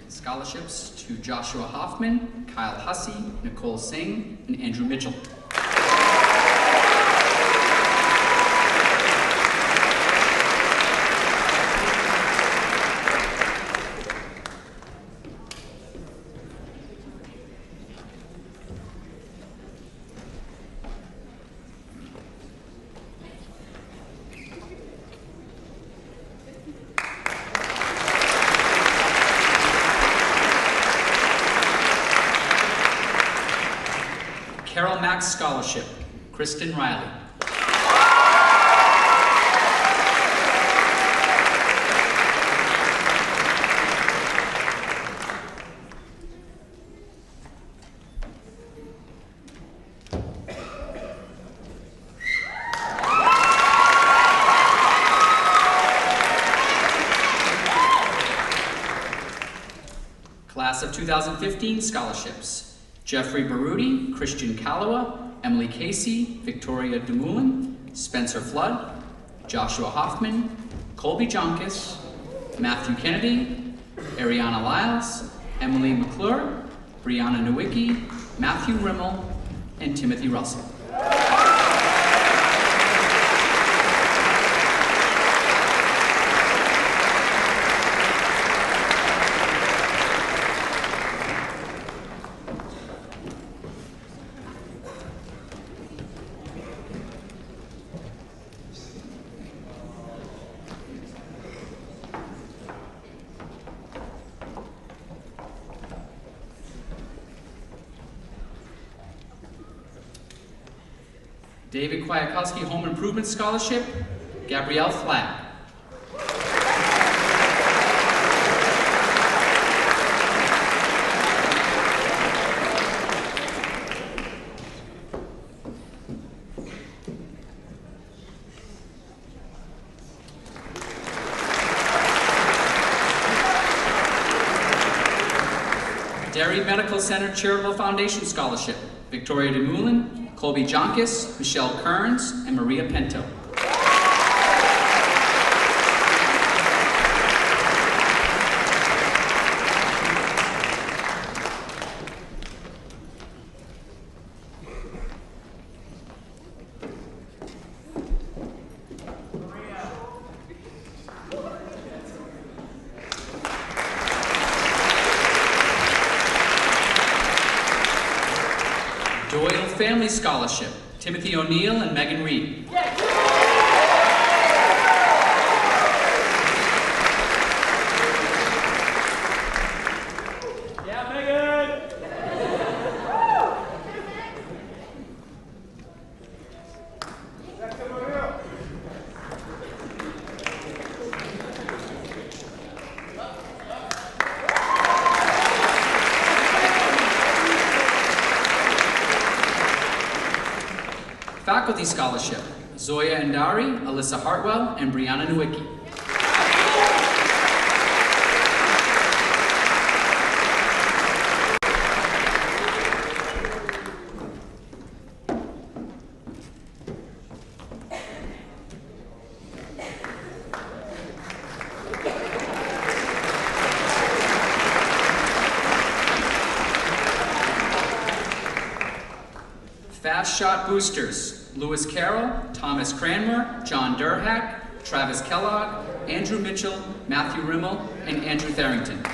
Scholarships to Joshua Hoffman, Kyle Hussey, Nicole Singh, and Andrew Mitchell. Carol Max Scholarship, Kristen Riley. Class of 2015 scholarships. Jeffrey Baruti, Christian Calloway, Emily Casey, Victoria Dumoulin, Spencer Flood, Joshua Hoffman, Colby Jonkis, Matthew Kennedy, Ariana Lyles, Emily McClure, Brianna Nowicki, Matthew Rimmel, and Timothy Russell. David Kwiatkowski Home Improvement Scholarship, Gabrielle Flack. Derry Medical Center Charitable Foundation Scholarship, Victoria Dumoulin, Colby Jonkis, Michelle Kearns, and Maria Pinto. Doyle Family Scholarship, Timothy O'Neill and Megan Reed. Yeah, Megan! Faculty Scholarship, Zoya Andari, Alyssa Hartwell, and Brianna Nowicki. Fast Shot Boosters, Lewis Carroll, Thomas Cranmer, John Durhack, Travis Kellogg, Andrew Mitchell, Matthew Rimmel, and Andrew Tharrington.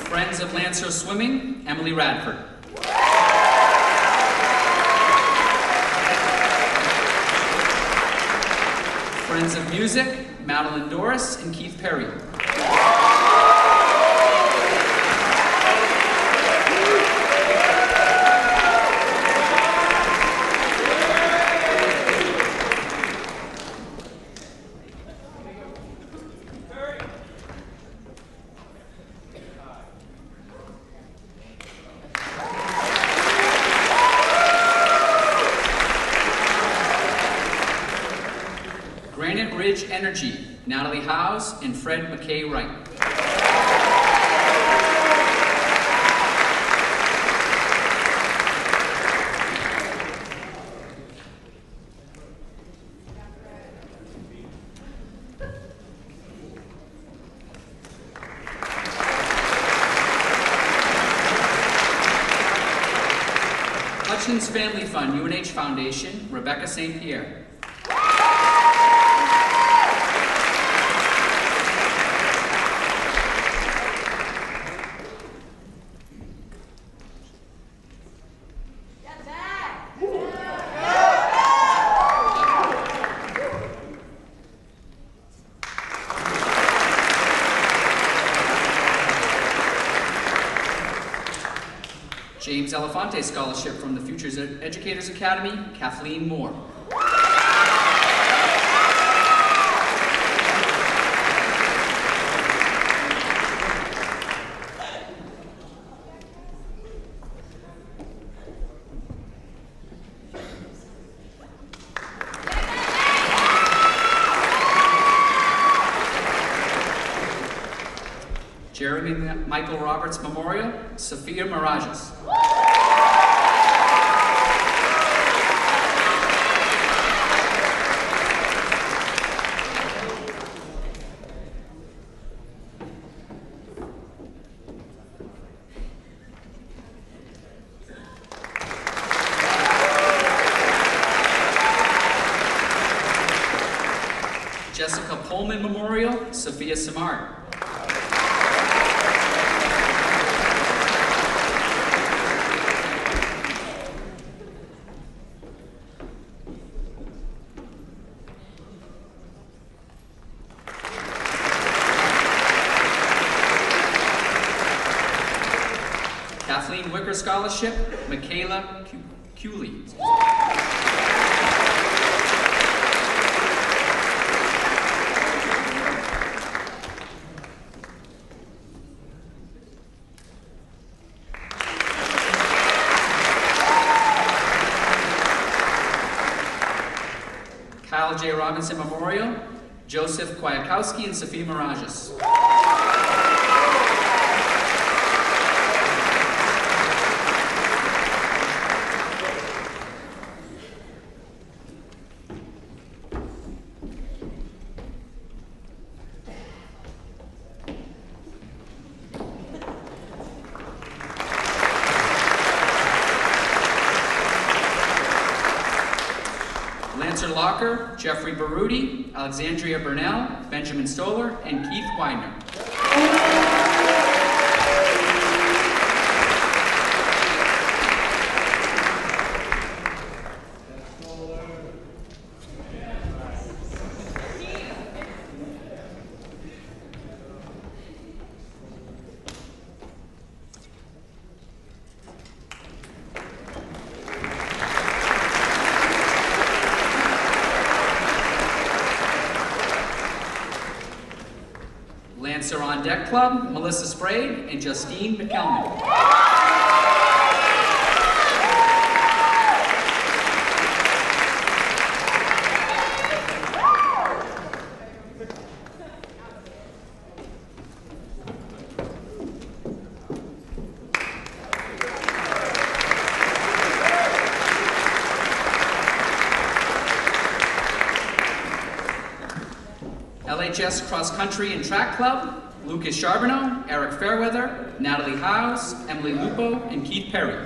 Friends of Lancer Swimming, Emily Radford. Friends of Music, Madeline Doris and Keith Perry. Granite Ridge Energy, Natalie Howes and Fred McKay Wright. Hutchins Family Fund, UNH Foundation, Rebecca St. Pierre. James Elefante Scholarship from the Futures Educators Academy, Kathleen Moore. Jeremy Michael Roberts Memorial, Sophia Mirages. Jessica Pullman Memorial, Sophia Samard. Kathleen Wicker Scholarship, Michaela Cooley. Kyle J. Robinson Memorial, Joseph Kwiatkowski and Sophia Mirages. Lancer Locker, Jeffrey Baruti, Alexandria Burnell, Benjamin Stoller, and Keith Widener. on Deck Club, Melissa Sprague and Justine McKelman. LHS Cross Country and Track Club, Lucas Charbonneau, Eric Fairweather, Natalie Howes, Emily Lupo, and Keith Perry.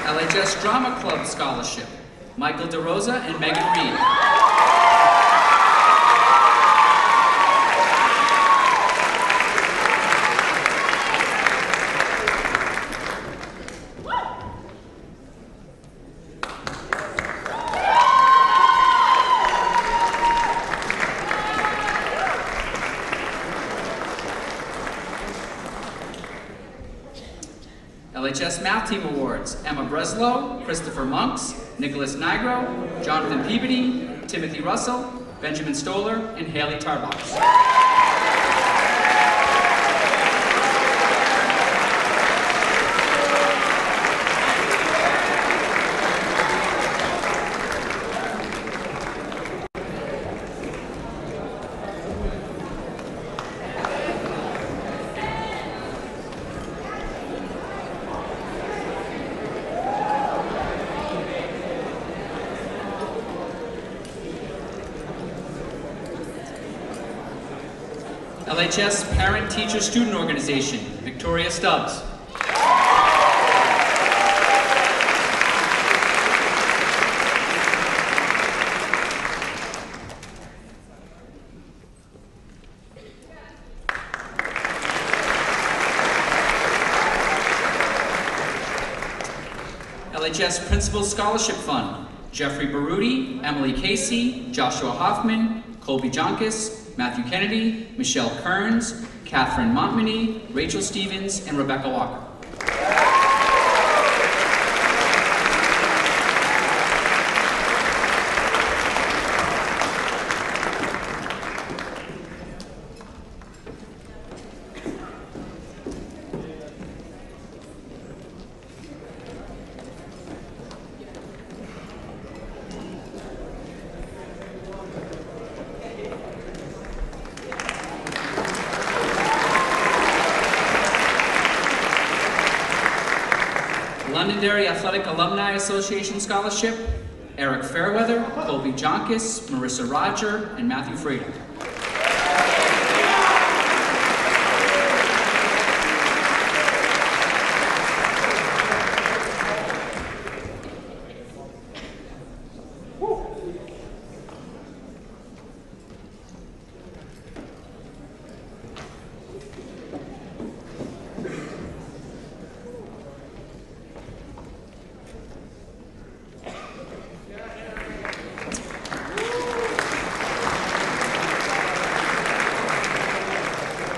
LHS Drama Club Scholarship, Michael DeRosa and Megan Reed. LHS Math Team Awards, Emma Breslow, Christopher Monks, Nicholas Nigro, Jonathan Peabody, Timothy Russell, Benjamin Stoller, and Haley Tarbox. LHS Parent Teacher Student Organization, Victoria Stubbs. LHS Principal Scholarship Fund, Jeffrey Baruti, Emily Casey, Joshua Hoffman, Colby Jonkis, Matthew Kennedy, Michelle Kearns, Catherine Montmany, Rachel Stevens, and Rebecca Walker. Londonderry Athletic Alumni Association Scholarship, Eric Fairweather, Colby Jonkis, Marissa Roger, and Matthew Frater.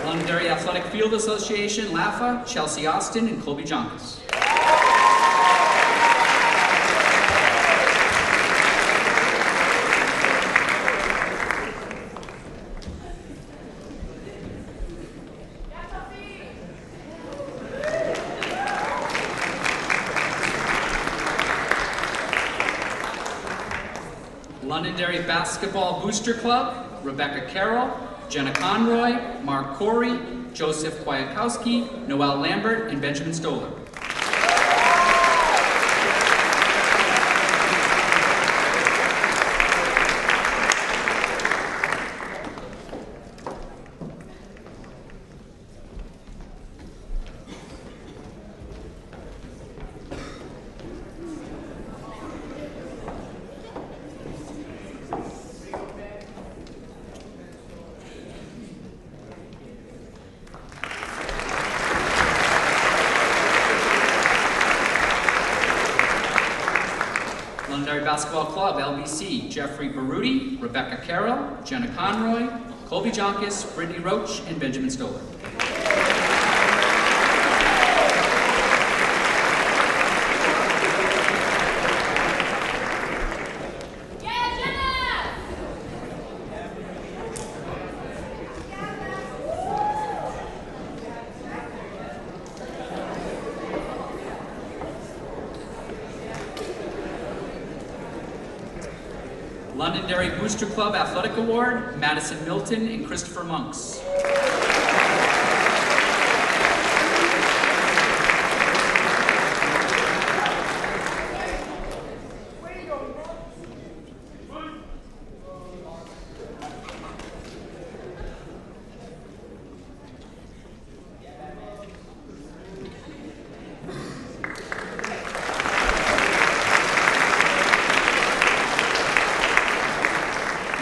Londonderry Athletic Field Association, LAFA, Chelsea Austin, and Colby Jonkis. Londonderry Basketball Booster Club, Rebecca Carroll, Jenna Conroy, Mark Corey, Joseph Kwiatkowski, Noel Lambert, and Benjamin Stoller. Basketball Club, LBC, Jeffrey Baruti, Rebecca Carroll, Jenna Conroy, Colby Jonkis, Brittany Roach, and Benjamin Stoller. Londonderry Booster Club Athletic Award, Madison Milton and Christopher Monks.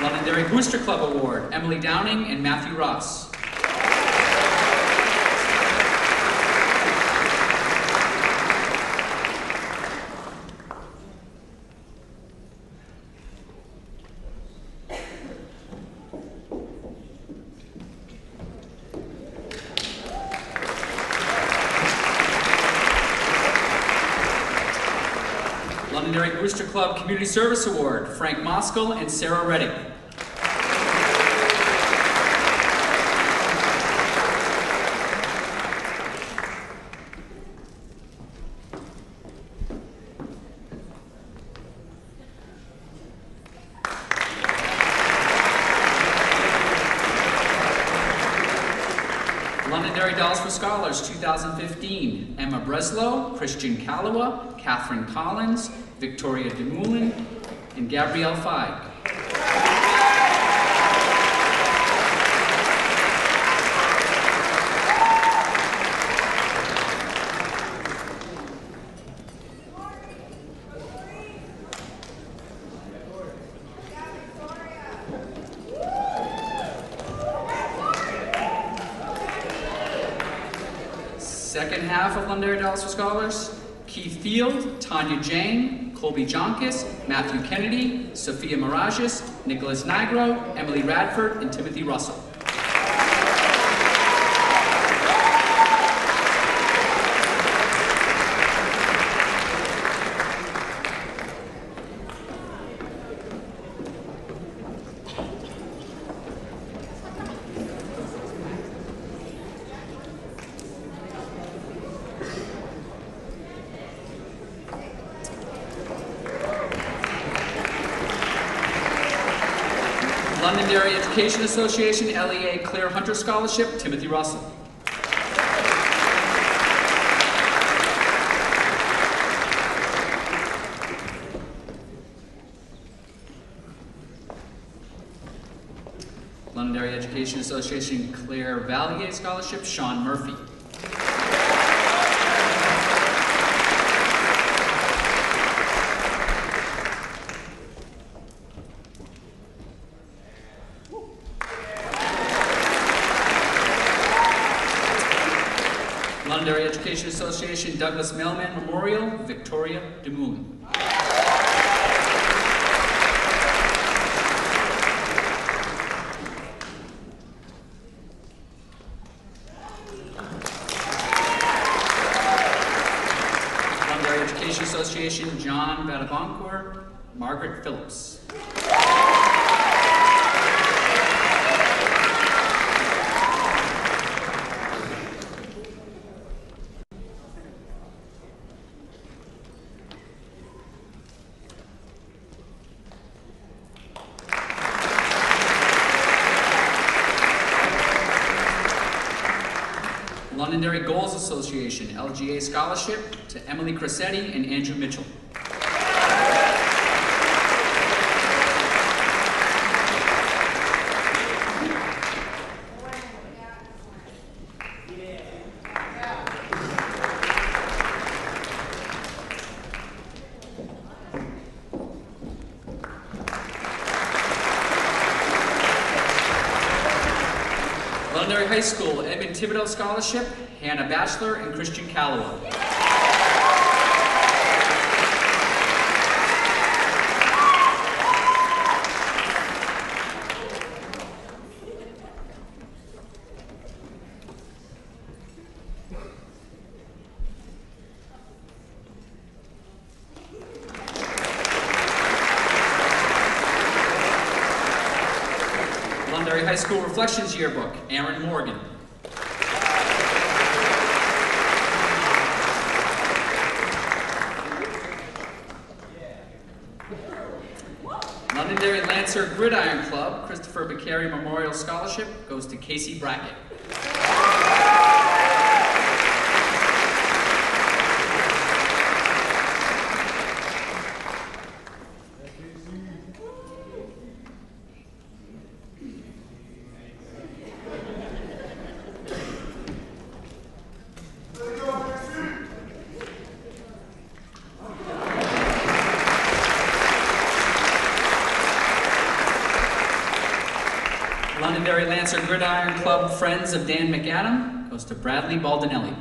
Londonderry Booster Club Award, Emily Downing and Matthew Ross. Londonderry Booster Club Community Service Award, Frank Moskal and Sarah Reddick. Londonderry Dolls for Scholars 2015, Emma Breslow, Christian Calawa, Catherine Collins, Victoria DeMoulin, and Gabrielle Feig. Second half of Londonderry Dolls for Scholars, Keith Field, Tanya Jang, Colby Jonkis, Matthew Kennedy, Sophia Mirages, Nicholas Nigro, Emily Radford, and Timothy Russell. Londonderry Education Association, LEA Claire Hunter Scholarship, Timothy Russell. Londonderry Education Association, Claire Valier Scholarship, Sean Murphy. Londonderry Education Association, Douglas Mailman Memorial, Victoria DeMoulin. Londonderry Education Association, John Vadabancourt, Margaret Phillips. Londonderry Goals Association, LGA Scholarship to Emily Cressetti and Andrew Mitchell. Londonderry High School, Edmund Thibodeau Scholarship, Hannah Batchelor and Christian Calloway. High School Reflections Yearbook, Aaron Morgan. Londonderry Lancer Gridiron Club, Christopher Beccari Memorial Scholarship goes to Casey Brackett. Londonderry Lancer Gridiron Club Friends of Dan McAdam goes to Bradley Baldinelli.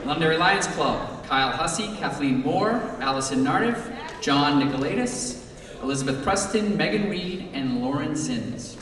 Londonderry Lions Club, Kyle Hussey, Kathleen Moore, Allison Nardiff, John Nicolaitis, Elizabeth Preston, Megan Reed, and Lauren Zins.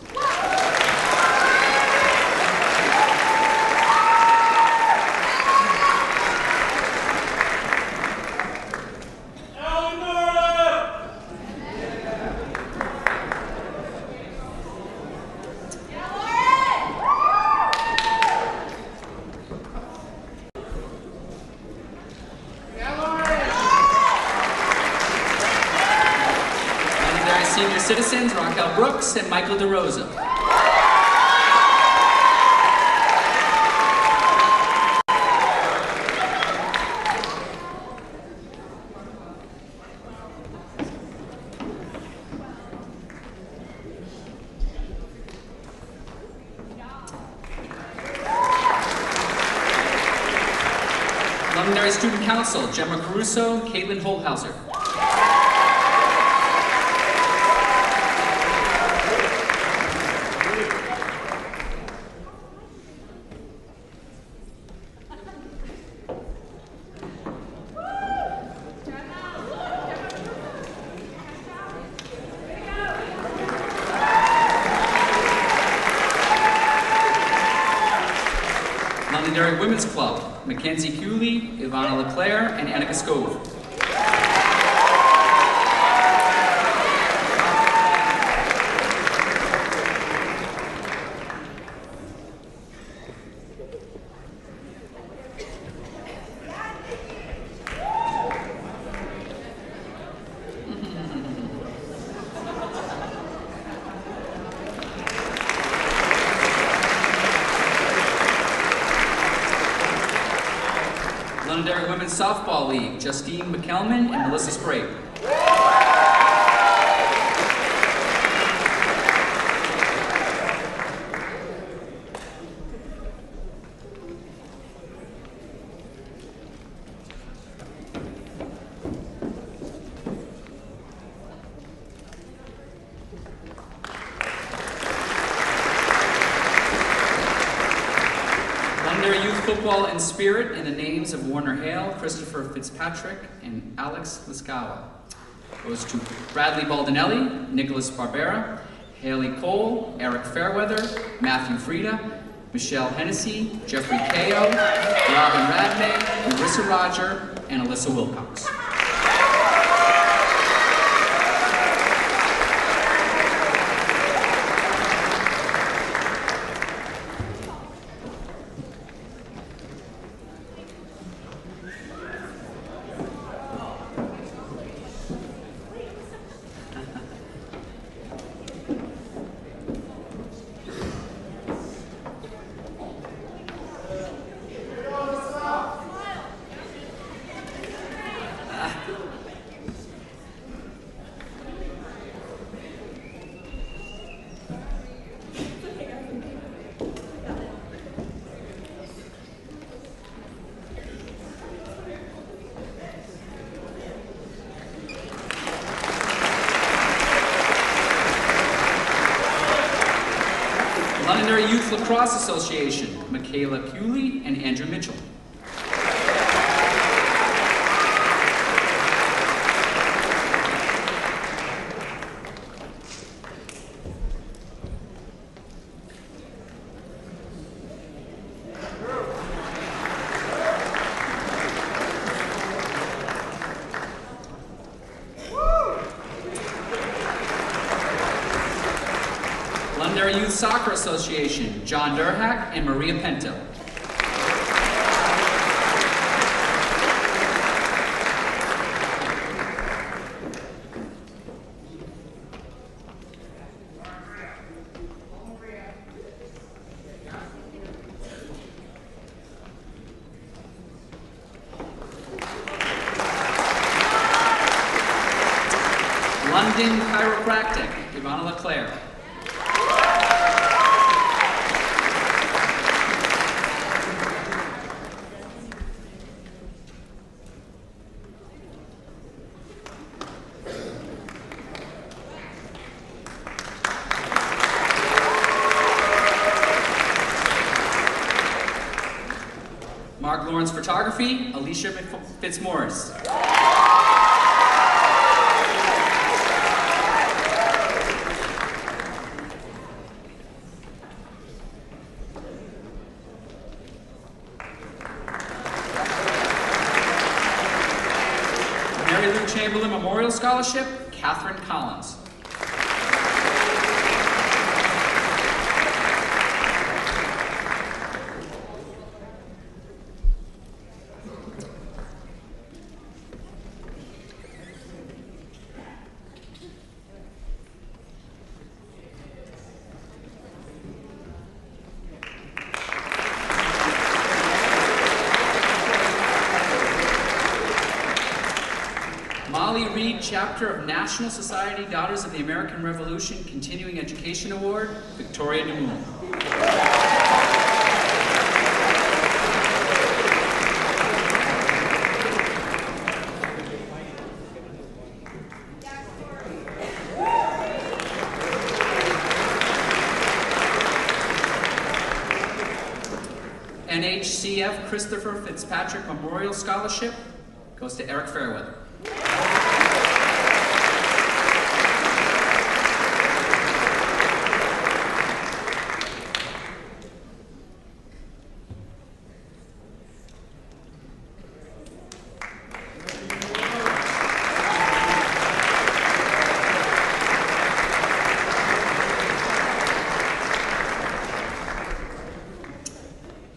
Senior citizens, Raquel Brooks and Michael DeRosa. Londonderry Student Council, Gemma Caruso, Caitlin Holthauser. Londonderry Women's Club, Mackenzie Cooley, Ivana LeClaire, and Annika Scove. Londonderry Women's Softball League, Justine McKelman and Melissa Sprague. Londonderry Youth Football and Spirit in the names of Warner Hale, Christopher Fitzpatrick, and Alex Liskawa goes to Bradley Baldinelli, Nicholas Barbera, Haley Cole, Eric Fairweather, Matthew Frieda, Michelle Hennessy, Jeffrey Kao, Robin Radney, Marissa Roger, and Alyssa Wilcox. Londonderry Youth Lacrosse Association, Michaela Cooley and Andrew Mitchell. Soccer Association, John Durhack and Maria Pinto. London Chiropractic, Ivana LeClaire. Mark Lawrence Photography, Alicia Fitzmaurice. Mary Lou Chamberlain Memorial Scholarship, Catherine Collins. Molly Reed Chapter of National Society Daughters of the American Revolution Continuing Education Award, Victoria DeMoon. NHCF Christopher Fitzpatrick Memorial Scholarship goes to Eric Fairweather.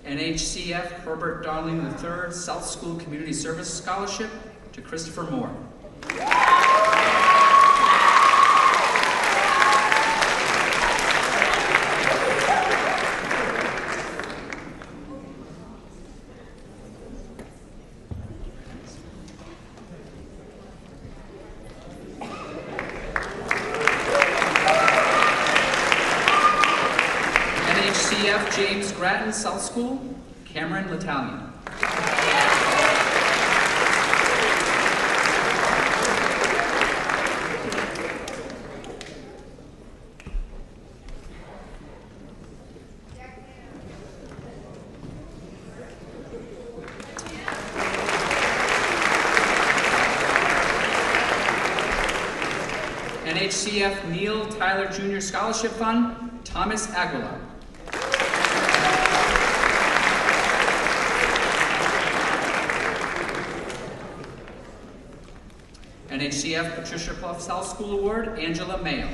NHCF Herbert Darling III South School Community Service Scholarship to Christopher Moore. NHCF James Grattan South School, Cameron L'Italian. NHCF Neil Tyler Jr. Scholarship Fund, Thomas Aguilar. NHCF Patricia Pluff South School Award, Angela Mayo.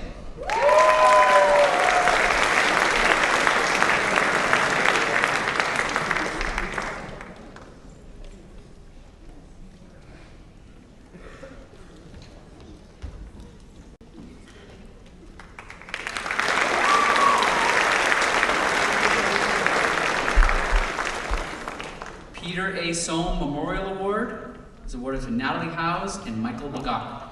Peter A. Sohm Memorial Award is awarded to Natalie Howes and Michael Bagak.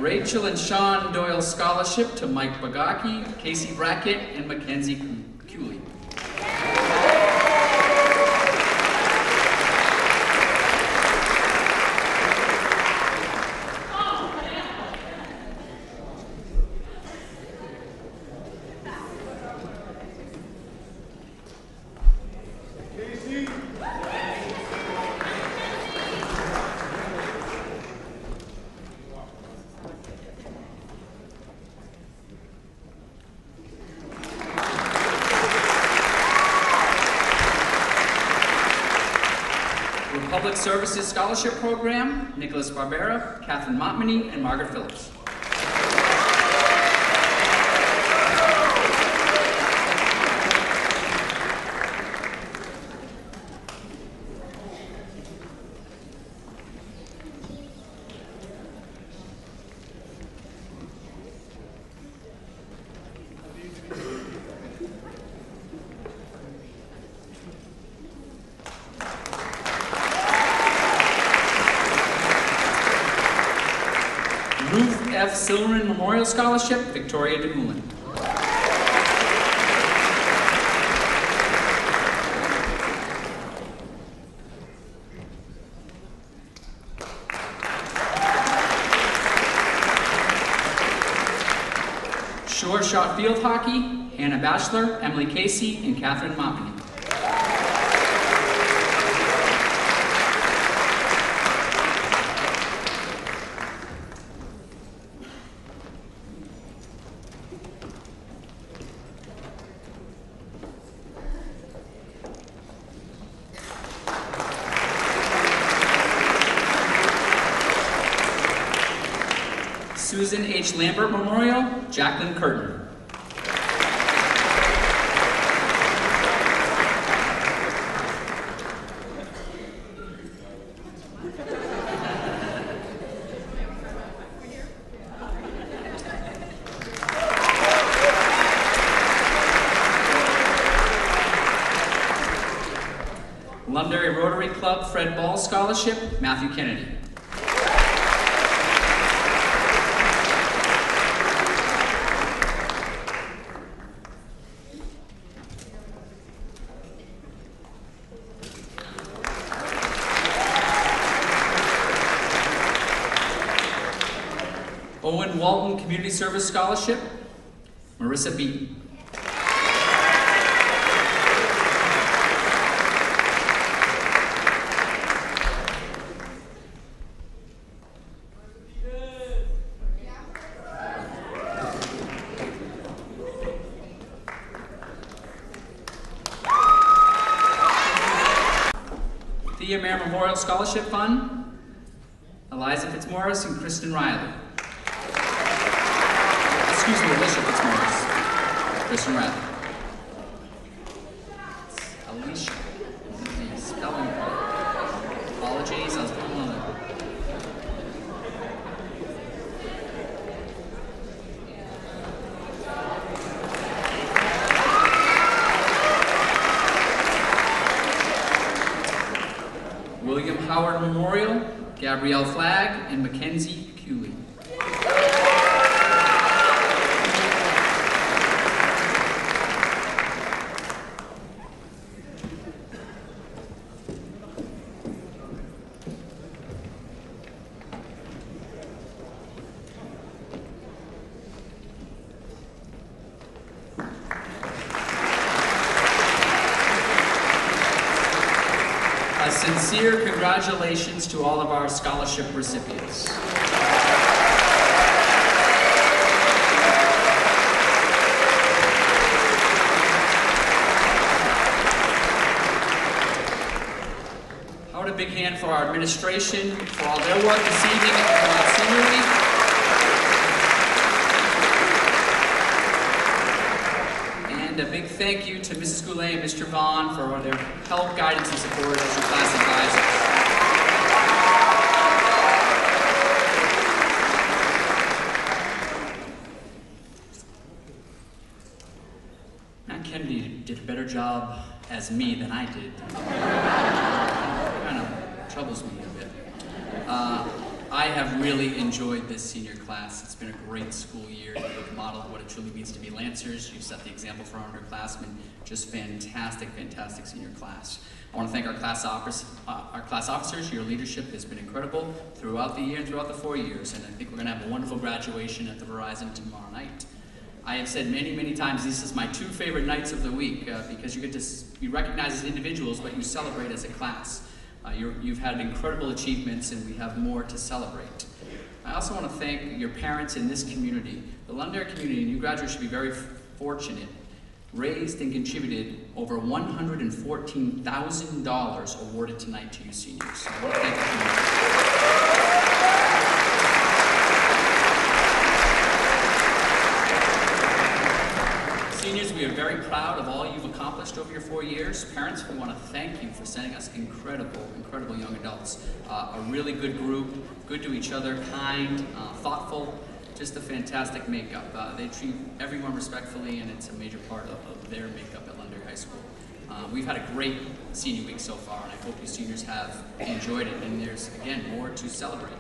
Rachel and Sean Doyle Scholarship to Mike Bagaki, Casey Brackett, and Mackenzie Cooley. For Public Services Scholarship Program, Nicholas Barbera, Catherine Montmany, and Margaret Phillips. Ruth F. Silverman Memorial Scholarship, Victoria DeMoulin. Shore Shot Field Hockey, Hannah Batchelor, Emily Casey, and Catherine Montmany. Susan H. Lambert Memorial, Jacqueline Curtin. Londonderry Rotary Club Fred Ball Scholarship, Matthew Kennedy. Owen Walton Community Service Scholarship, Marissa Beaton. Thea Mayer Memorial Scholarship Fund, Eliza Fitzmaurice and Kristen Riley. Excuse me, Alicia Fitzmaurice, Kristen Riley. Alicia, the spelling apologies, I was doing one of them. William Howard Memorial, Gabrielle Flagg, and Mackenzie Cooley. A sincere congratulations to all of our scholarship recipients. How about a big hand for our administration for all their work this evening at Senior Week. And a big thank you to Mrs. Goulet and Mr. Vaughn for their help, guidance, and support as your class advisors. Matt Kennedy did a better job as me than I did. Kind of troubles me a bit. I have really enjoyed this senior class. It's been a great school year. You've modeled what it truly means to be Lancers. You've set the example for our underclassmen. Just fantastic, fantastic senior class. I want to thank our class officers. Your leadership has been incredible throughout the year and throughout the 4 years, and I think we're going to have a wonderful graduation at the Verizon tomorrow night. I have said many, many times this is my 2 favorite nights of the week because you get to be recognized as individuals, but you celebrate as a class. You've had incredible achievements, and we have more to celebrate. I also want to thank your parents in this community. The Londonderry community, and you graduates should be very fortunate raised and contributed over $114,000 awarded tonight to you seniors. So I want to thank you for Seniors, we are very proud of all you've accomplished over your 4 years. Parents, we want to thank you for sending us incredible, incredible young adults. A really good group, good to each other, kind, thoughtful, just a fantastic makeup. They treat everyone respectfully, and it's a major part of their makeup at Londonderry High School. We've had a great senior week so far, and I hope you seniors have enjoyed it, and there's, again, more to celebrate.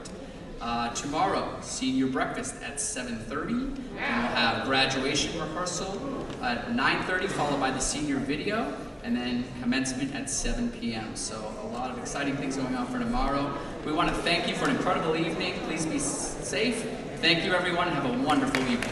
Tomorrow, senior breakfast at 7:30, and we'll have graduation rehearsal at 9:30, followed by the senior video, and then commencement at 7 p.m. So a lot of exciting things going on for tomorrow. We want to thank you for an incredible evening. Please be safe. Thank you, everyone, and have a wonderful evening.